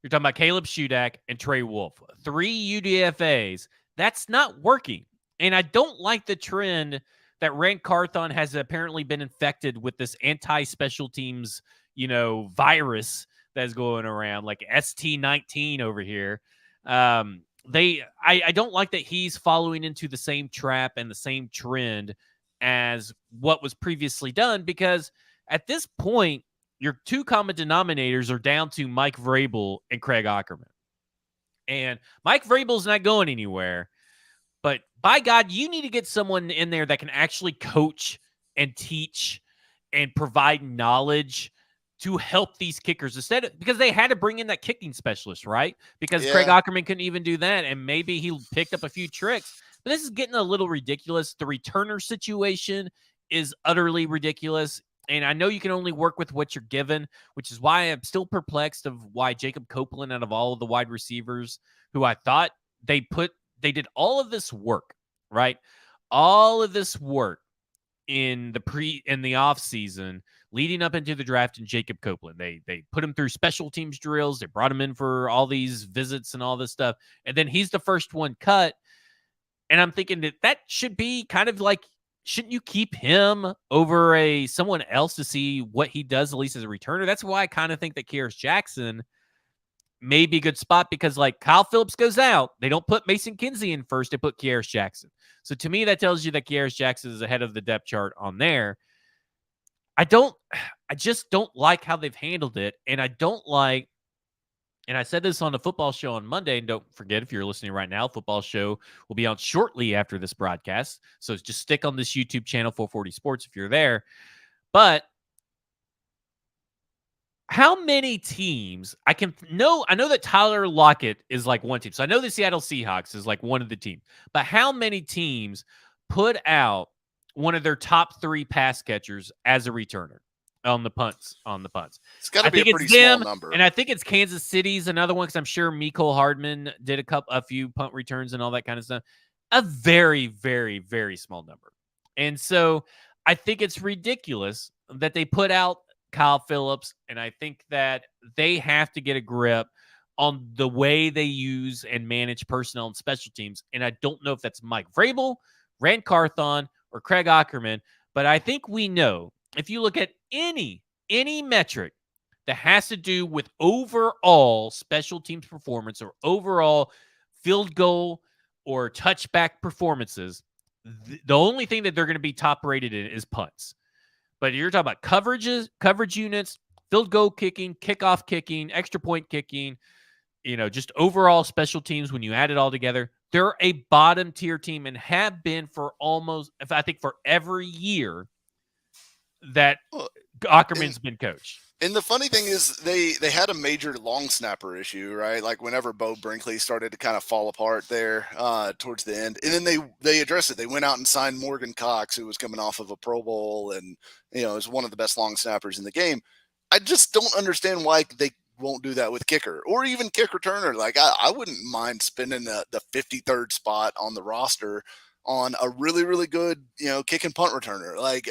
you're talking about Caleb Shudak, and Trey Wolf. 3 UDFAs. That's not working. And I don't like the trend that Rand Carthon has apparently been infected with this anti-special teams, virus that's going around, like ST19 over here. I don't like that he's following into the same trap and the same trend as what was previously done, because at this point, your 2 common denominators are down to Mike Vrabel and Craig Ackerman. And Mike Vrabel's not going anywhere, but by God, you need to get someone in there that can actually coach and teach and provide knowledge to help these kickers because they had to bring in that kicking specialist, right? Because Craig Ackerman couldn't even do that. And maybe he picked up a few tricks. But this is getting a little ridiculous. The returner situation is utterly ridiculous. And I know you can only work with what you're given, which is why I'm still perplexed of why Jacob Copeland, out of all of the wide receivers who I thought they did all of this work, right? All of this work in the off season leading up into the draft in Jacob Copeland. They put him through special teams drills. They brought him in for all these visits and all this stuff. And then he's the first one cut. And I'm thinking that should be kind of like, shouldn't you keep him over someone else to see what he does, at least as a returner? That's why I kind of think that Kearis Jackson may be a good spot because, like, Kyle Phillips goes out. They don't put Mason Kinsey in first. They put Kearis Jackson. So to me, that tells you that Kearis Jackson is ahead of the depth chart on there. I just don't like how they've handled it. And I don't like, and I said this on the football show on Monday, and don't forget, if you're listening right now, football show will be out shortly after this broadcast. So just stick on this YouTube channel, 440 Sports, if you're there. But how many teams I know that Tyler Lockett is like one team. So I know the Seattle Seahawks is like one of the teams. But how many teams put out one of their top 3 pass catchers as a returner on the punts? It's got I to be a think pretty it's small them, number. and I think it's Kansas City's another one because I'm sure Mecole Hardman did a few punt returns and all that kind of stuff. A very, very, very small number. And so I think it's ridiculous that they put out Kyle Phillips, and I think that they have to get a grip on the way they use and manage personnel and special teams. And I don't know if that's Mike Vrabel, Rand Carthon, or Craig Ackerman, but I think we know if you look at any metric that has to do with overall special teams performance or overall field goal or touchback performances, the only thing that they're going to be top rated in is punts. But you're talking about coverage units, field goal kicking, kickoff kicking, extra point kicking, just overall special teams. When you add it all together, they're a bottom tier team and have been for I think for every year that Ackerman's been coached. And the funny thing is they had a major long snapper issue, right? Like whenever Bo Brinkley started to kind of fall apart there towards the end. And then they addressed it. They went out and signed Morgan Cox, who was coming off of a Pro Bowl and, is one of the best long snappers in the game. I just don't understand why they won't do that with kicker or even kick returner. Like I wouldn't mind spending the 53rd spot on the roster on a really, really good, kick and punt returner. Like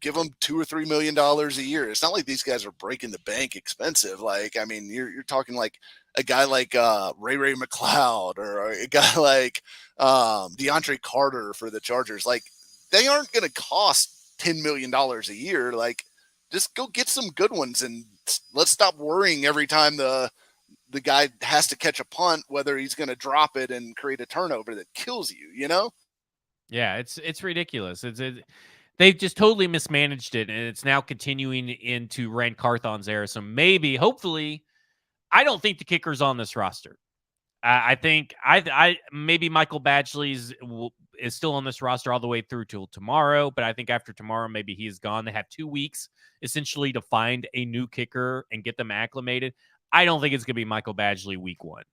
give them $2 or $3 million a year. It's not like these guys are breaking the bank expensive. Like, I mean, you're talking like a guy like Ray McLeod or a guy like DeAndre Carter for the Chargers. Like they aren't going to cost $10 million a year. Like just go get some good ones and let's stop worrying every time the guy has to catch a punt, whether he's going to drop it and create a turnover that kills you, Yeah, it's ridiculous. They've just totally mismanaged it, and it's now continuing into Rand Carthon's era. So maybe, hopefully, I don't think the kicker's on this roster. I think maybe Michael Badgley is still on this roster all the way through till tomorrow, but I think after tomorrow, maybe he's gone. They have 2 weeks essentially to find a new kicker and get them acclimated. I don't think it's going to be Michael Badgley week 1.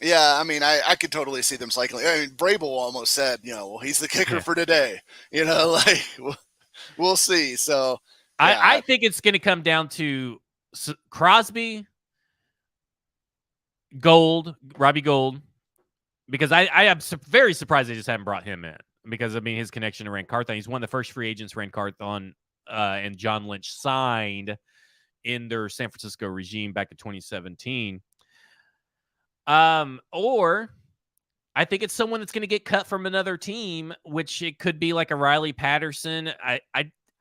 Yeah, I mean, I could totally see them cycling. I mean, Vrabel almost said, he's the kicker for today. Like we'll see. So yeah. I think it's going to come down to Crosby, Robbie Gould, because I am very surprised they just haven't brought him in because, I mean, his connection to Rand Carthon. He's one of the first free agents Rand Carthon and John Lynch signed in their San Francisco regime back in 2017. Or I think it's someone that's going to get cut from another team, which it could be like a Riley Patterson.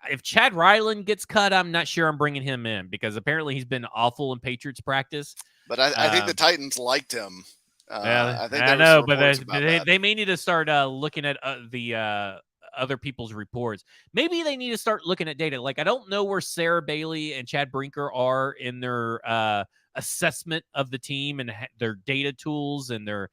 If Chad Ryland gets cut, I'm not sure I'm bringing him in because apparently he's been awful in Patriots practice. But I think the Titans liked him. I know, but they may need to start looking at the other people's reports. Maybe they need to start looking at data. Like I don't know where Sarah Bailey and Chad Brinker are in their assessment of the team and their data tools and their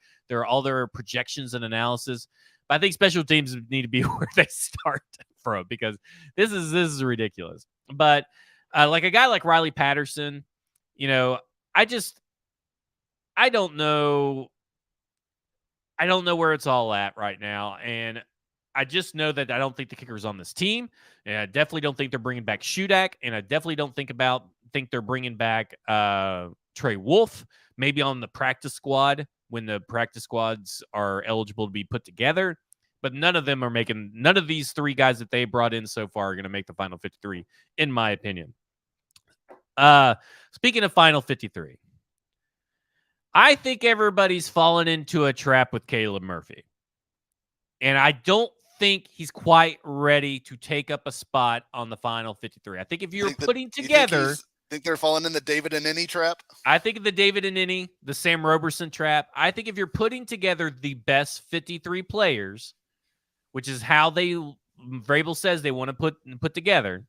all their projections and analysis. But I think special teams need to be where they start from because this is ridiculous. But like a guy like Riley Patterson, I don't know. I don't know where it's all at right now. And I just know that I don't think the kicker's on this team. And I definitely don't think they're bringing back Shudak. And I definitely don't think they're bringing back Trey Wolf, maybe on the practice squad when the practice squads are eligible to be put together. But none of these 3 guys that they brought in so far are going to make the final 53, in my opinion. Speaking of final 53, I think everybody's fallen into a trap with Caleb Murphy. And I don't think he's quite ready to take up a spot on the final 53. I think if you're putting together... think they're falling in the David and Innie trap? I think the David and Innie, the Sam Roberson trap. I think if you're putting together the best 53 players, which is how Vrabel says they want to put together,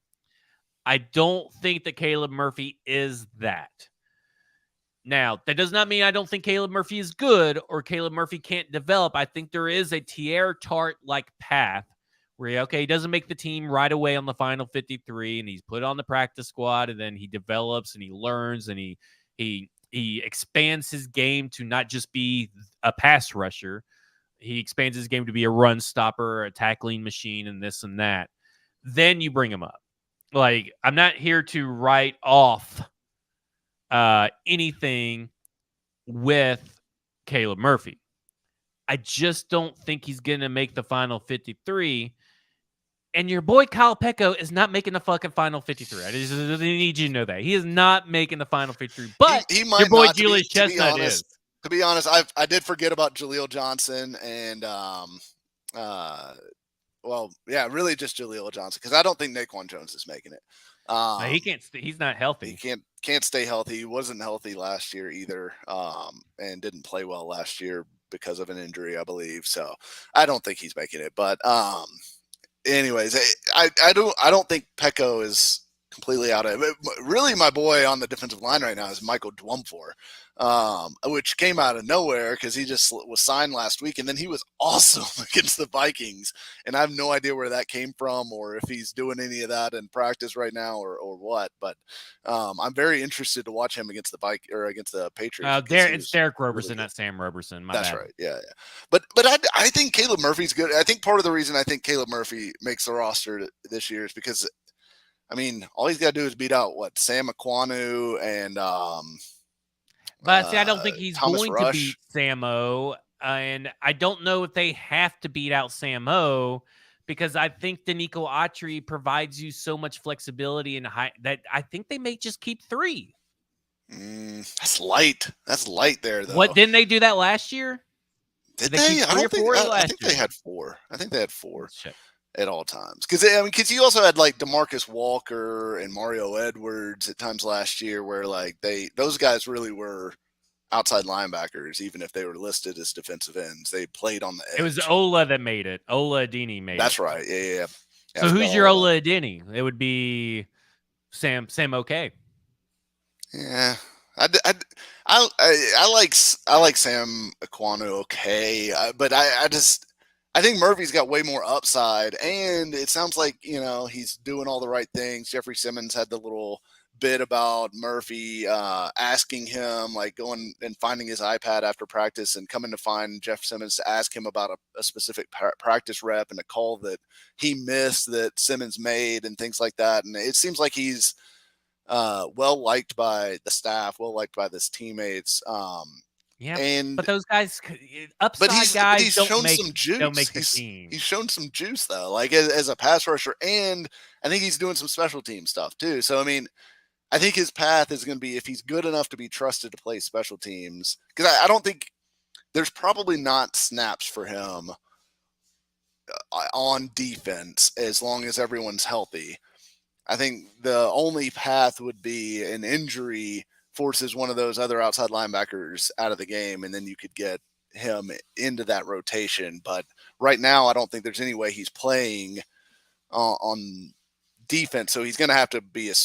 I don't think that Caleb Murphy is that. Now, that does not mean I don't think Caleb Murphy is good or Caleb Murphy can't develop. I think there is a Tierre Tart-like path where, he doesn't make the team right away on the final 53, and he's put on the practice squad, and then he develops and he learns and he expands his game to not just be a pass rusher. He expands his game to be a run stopper, a tackling machine, and this and that. Then you bring him up. Like, I'm not here to write off anything with Caleb Murphy. I just don't think he's going to make the final 53. And your boy Kyle Pecco is not making the fucking final 53. I just need you to know that. He is not making the final 53. But he might your boy not, Julius Chestnut is. To be honest, I did forget about Jaleel Johnson and really just Jaleel Johnson, because I don't think Naquan Jones is making it. He can't. He's not healthy. He can't stay healthy. He wasn't healthy last year either, and didn't play well last year because of an injury, I believe. So I don't think he's making it. But anyways, I don't think Pecco is completely out of it. Really, my boy on the defensive line right now is Michael Dwumfor, which came out of nowhere because he just was signed last week, and then he was awesome against the Vikings, and I have no idea where that came from or if he's doing any of that in practice right now or what. But I'm very interested to watch him against the Patriots. It's Derek Roberson, really, not Sam Roberson. That's bad. Right. Yeah. But I think Caleb Murphy's good. I think part of the reason I think Caleb Murphy makes the roster this year is because, I mean, all he's got to do is beat out Sam Ekwonu and but see, I don't think he's Thomas going Rush. to beat Sam-O, and I don't know if they have to beat out Sam-O, because I think Danico Autry provides you so much flexibility and that I think they may just keep 3. That's light. That's light there, though. What, didn't they do that last year? Did they? I think they had 4. I think they had 4 at all times. Because you also had DeMarcus Walker and Mario Edwards at times last year, where those guys really were outside linebackers, even if they were listed as defensive ends. They played on the edge. It was Ola that made it. Ola Adini made That's it. That's right. Yeah. So who's your Ola Adini? It would be Sam OK. Yeah. I like Sam Ekwonu OK, but I think Murphy's got way more upside, and it sounds like, he's doing all the right things. Jeffrey Simmons had the little bit about Murphy asking him, going and finding his iPad after practice and coming to find Jeff Simmons to ask him about a specific practice rep and a call that he missed that Simmons made and things like that. And it seems like he's well-liked by the staff, well-liked by his teammates. Yeah, but those guys, upside guys, he's shown some juice. Don't make the team. He's shown some juice though, as a pass rusher, and I think he's doing some special team stuff too. So I mean, I think his path is going to be, if he's good enough to be trusted to play special teams, because I don't think there's probably not snaps for him on defense as long as everyone's healthy. I think the only path would be an injury forces one of those other outside linebackers out of the game, and then you could get him into that rotation. But right now, I don't think there's any way he's playing on defense, so he's going to have to be a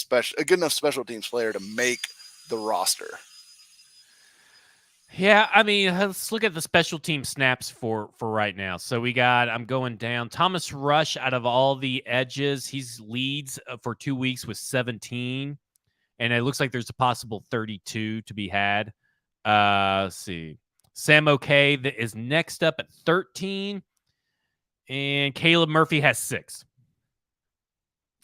good enough special teams player to make the roster. Yeah, I mean, let's look at the special team snaps for right now. So I'm going down. Thomas Rush, out of all the edges, he's leads for 2 weeks with 17. And it looks like there's a possible 32 to be had. Let's see. Sam OK is next up at 13. And Caleb Murphy has 6.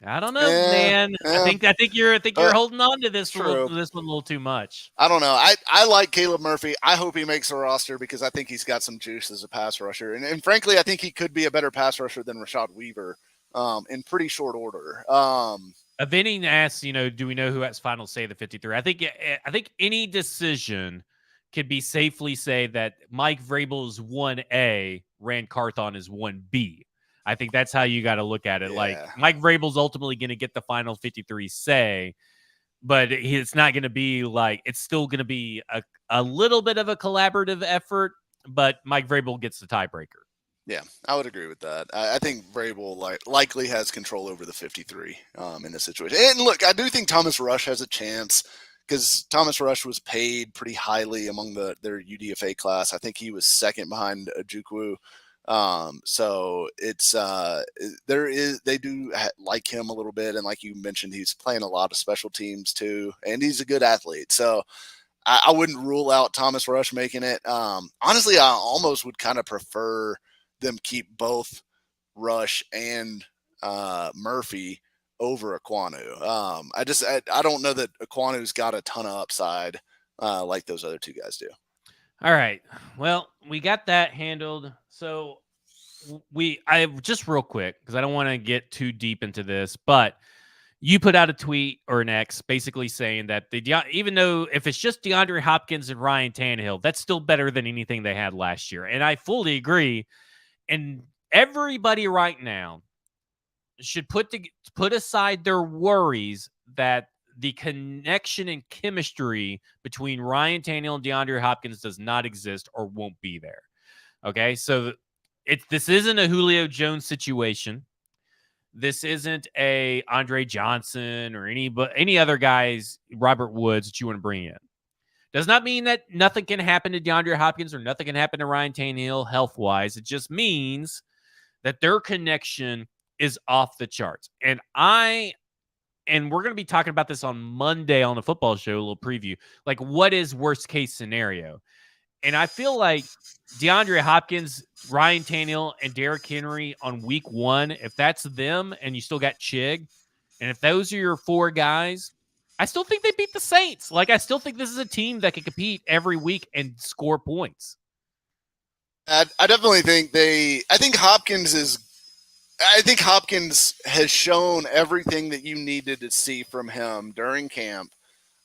I don't know, man. I think you're holding on to this one a little too much. I don't know. I like Caleb Murphy. I hope he makes the roster because I think he's got some juice as a pass rusher. And frankly, I think he could be a better pass rusher than Rashad Weaver in pretty short order. Vinny asks, do we know who has final say the 53? I think any decision could be safely say that Mike Vrabel is 1A, Rand Carthon is 1B. I think that's how you got to look at it. Yeah. Like, Mike Vrabel's ultimately going to get the final 53 say, but it's not going to be like, it's still going to be a little bit of a collaborative effort, but Mike Vrabel gets the tiebreaker. Yeah, I would agree with that. I think Vrabel likely has control over the 53 in this situation. And look, I do think Thomas Rush has a chance because Thomas Rush was paid pretty highly among their UDFA class. I think he was second behind Ojukwu. So it's they do like him a little bit, and like you mentioned, he's playing a lot of special teams too, and he's a good athlete. So I wouldn't rule out Thomas Rush making it. Honestly, I almost would kind of prefer them keep both Rush and Murphy over Aquanu. I don't know that Aquanu's got a ton of upside like those other two guys do. All right. Well, we got that handled. So I just real quick, because I don't want to get too deep into this, but you put out a tweet or an X basically saying that even though if it's just DeAndre Hopkins and Ryan Tannehill, that's still better than anything they had last year. And I fully agree. And everybody right now should put aside their worries that the connection and chemistry between Ryan Tannehill and DeAndre Hopkins does not exist or won't be there. Okay, so this isn't a Julio Jones situation. This isn't a Andre Johnson or any other guys, Robert Woods, that you want to bring in. Does not mean that nothing can happen to DeAndre Hopkins or nothing can happen to Ryan Tannehill health-wise. It just means that their connection is off the charts. And we're going to be talking about this on Monday on the football show, a little preview. Like, what is worst case scenario? And I feel like DeAndre Hopkins, Ryan Tannehill, and Derrick Henry on week 1, if that's them and you still got Chig, and if those are your 4 guys, I still think they beat the Saints. Like, I still think this is a team that can compete every week and score points. I definitely think I think Hopkins has shown everything that you needed to see from him during camp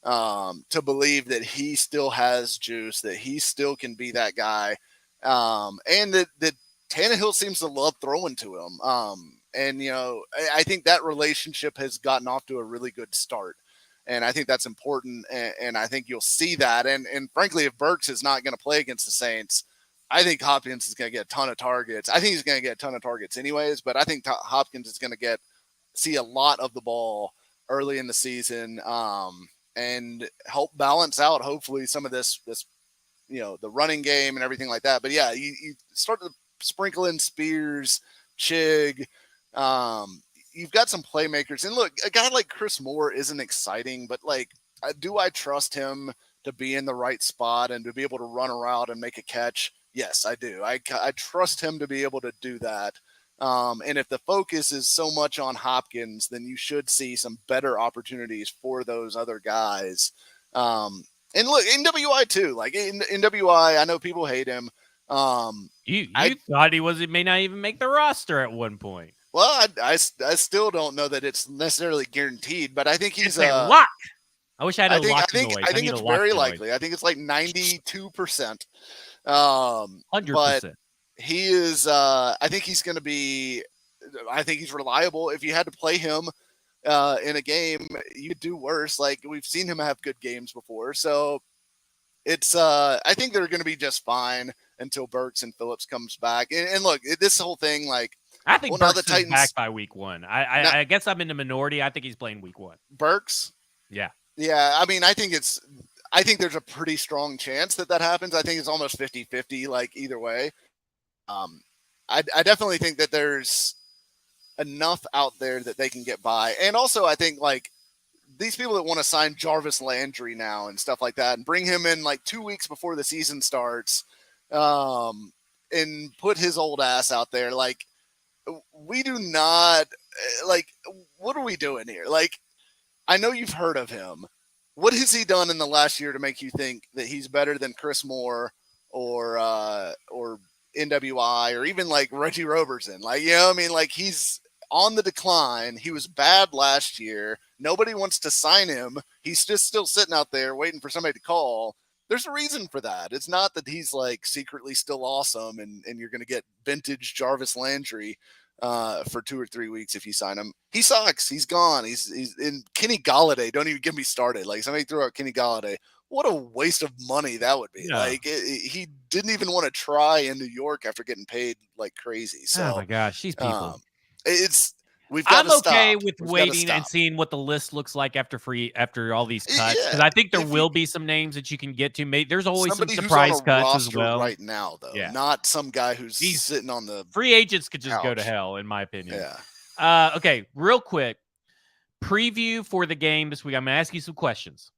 to believe that he still has juice, that he still can be that guy, and that Tannehill seems to love throwing to him. And, I think that relationship has gotten off to a really good start. And I think that's important, and I think you'll see that. And frankly, if Burks is not going to play against the Saints, I think Hopkins is going to get a ton of targets. I think he's going to get a ton of targets anyways, but I think Hopkins is going to see a lot of the ball early in the season and help balance out, hopefully, some of this, the running game and everything like that. But, yeah, you start to sprinkle in Spears, Chig. You've got some playmakers. And, look, a guy like Chris Moore isn't exciting, but, do I trust him to be in the right spot and to be able to run around and make a catch? Yes, I do. I trust him to be able to do that. And if the focus is so much on Hopkins, then you should see some better opportunities for those other guys. And look, NWI too. Like in NWI, I know people hate him. You thought he may not even make the roster at one point. Well, I still don't know that it's necessarily guaranteed, but I think he's a lock. I wish I had a lock noise. I think it's very likely. I think it's like 92%. 100%. But he is. I think he's going to be. I think he's reliable. If you had to play him in a game, you could do worse. Like we've seen him have good games before, so it's. I think they're going to be just fine until Burks and Phillips comes back. And look, this whole thing, like I think Burks is back by week 1. I guess I'm in the minority. I think he's playing week 1. Burks. Yeah. Yeah. I mean, I think there's a pretty strong chance that happens. I think it's almost 50-50, like either way. I definitely think that there's enough out there that they can get by. And also I think like these people that want to sign Jarvis Landry now and stuff like that and bring him in like 2 weeks before the season starts and put his old ass out there. Like we do not like, what are we doing here? Like, I know you've heard of him. What has he done in the last year to make you think that he's better than Chris Moore or NWI or even like Reggie Roberson? Like, I mean, like he's on the decline. He was bad last year. Nobody wants to sign him. He's just still sitting out there waiting for somebody to call. There's a reason for that. It's not that he's like secretly still awesome and you're going to get vintage Jarvis Landry. for 2 or 3 weeks if you sign him. He sucks. He's gone. He's in Kenny Galladay. Don't even get me started. Like, somebody threw out Kenny Galladay. What a waste of money that would be. Yeah. Like, he didn't even want to try in New York after getting paid like crazy. So, oh my gosh, these people. We've got to stop. I'm okay with We've got to waiting and stop. seeing what the list looks like after all these cuts, because Yeah, I think there if will you- be some names that you can get to. There's always some Somebody who's surprise on a cuts as roster well. right now, though, Yeah. not some guy who's These sitting on the Free agents could just go to couch. hell, in my opinion. Yeah. Okay, real quick preview for the game this week. I'm going to ask you some questions.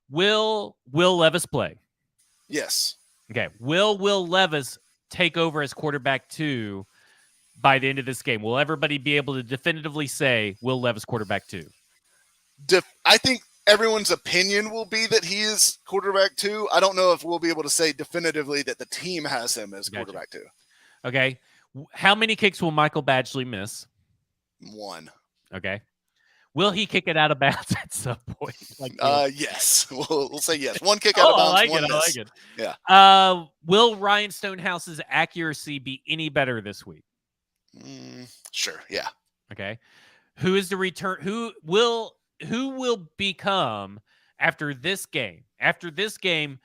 Will Levis play? Yes. Okay. Will Levis take over as quarterback 2 by the end of this game? Will everybody be able to definitively say Will Levis quarterback 2? I think everyone's opinion will be that he is quarterback 2. I don't know if we'll be able to say definitively that the team has him as quarterback 2. Okay. How many kicks will Michael Badgley miss? 1. Okay. Will he kick it out of bounds at some point? Yes. We'll say yes. 1 kick out of bounds, I 1 miss. I like it. Yeah. Will Ryan Stonehouse's accuracy be any better this week? Sure. Yeah. Okay. Who is the return? Who will become after this game? After this game,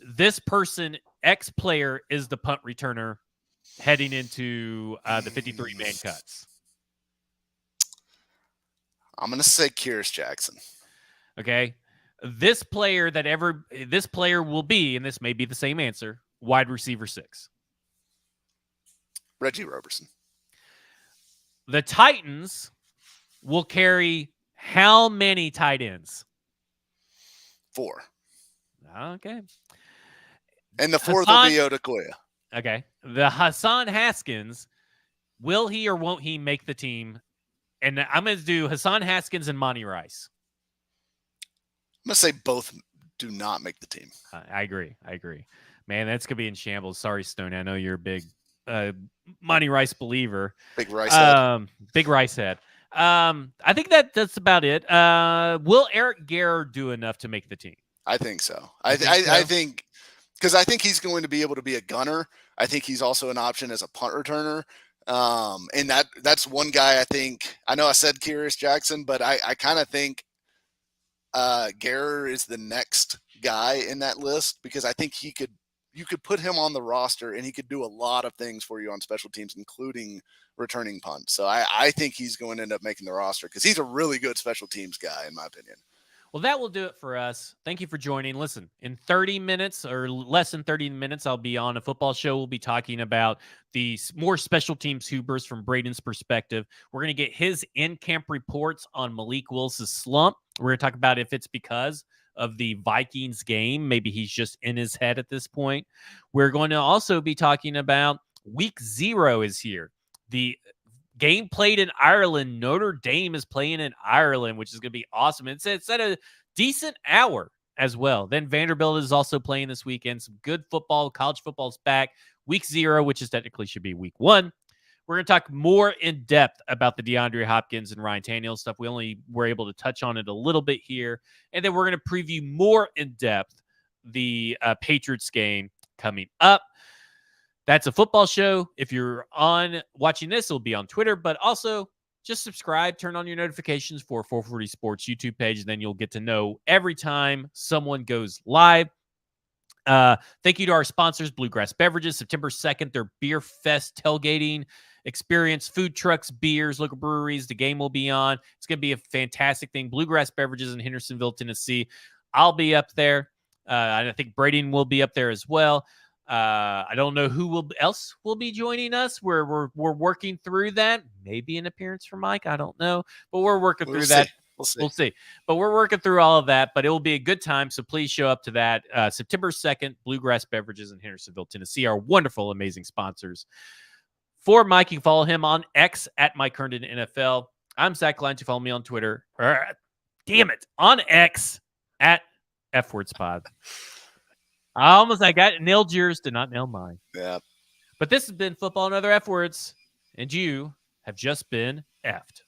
this person, X player, is the punt returner heading into the 53-man cuts. I'm going to say Kyrus Jackson. Okay. This player will be, and this may be the same answer, wide receiver 6. Reggie Roberson. The Titans will carry how many tight ends? 4. Okay. And the 4th will be Odakoya. Okay. The Hassan Haskins, will he or won't he make the team? And I'm going to do Hassan Haskins and Monty Rice. I'm going to say both do not make the team. I agree. Man, that's going to be in shambles. Sorry, Stone. I know you're a big Monty Rice believer. Big Rice head. Big Rice head. I think that's about it. Will Eric Garror do enough to make the team? I think so. I think because I think he's going to be able to be a gunner. I think he's also an option as a punt returner. And that's one guy I know I said Kyrus Jackson, but I kind of think Garror is the next guy in that list, because I think you could put him on the roster and he could do a lot of things for you on special teams, including returning punts. So I think he's going to end up making the roster because he's a really good special teams guy, in my opinion. Well, that will do it for us. Thank you for joining. Listen, in 30 minutes or less than 30 minutes, I'll be on a football show. We'll be talking about the more special teams hubers from Braden's perspective. We're going to get his in-camp reports on Malik Willis' slump. We're going to talk about if it's because of the Vikings game. Maybe he's just in his head at this point. We're going to also be talking about week 0 is here. The game played in Ireland. Notre Dame is playing in Ireland, which is going to be awesome. It's at a decent hour as well. Then Vanderbilt is also playing this weekend. Some good football. College football's back. Week 0, which is technically should be week 1. We're going to talk more in depth about the DeAndre Hopkins and Ryan Tannehill stuff. We only were able to touch on it a little bit here. And then we're going to preview more in depth the Patriots game coming up. That's a football show. If you're watching this, it'll be on Twitter, but also just subscribe, turn on your notifications for 440 Sports YouTube page, and then you'll get to know every time someone goes live. Thank you to our sponsors, Bluegrass Beverages. September 2nd, their Beer Fest tailgating experience, food trucks, beers, local breweries. The game will be on. It's going to be a fantastic thing. Bluegrass Beverages in Hendersonville, Tennessee. I'll be up there. I think Braden will be up there as well. I don't know who else will be joining us. We're working through that. Maybe an appearance from Mike. I don't know, but we're working through that. We'll see. But we're working through all of that. But it will be a good time. So please show up to that. September 2nd, Bluegrass Beverages in Hendersonville, Tennessee, our wonderful, amazing sponsors. For Mike, you can follow him on X at Mike Herndon NFL. I'm Zach Lyons. You follow me on Twitter. On X at FWordsPod. I got nailed yours, did not nail mine. Yeah. But this has been Football and Other F Words, and you have just been effed.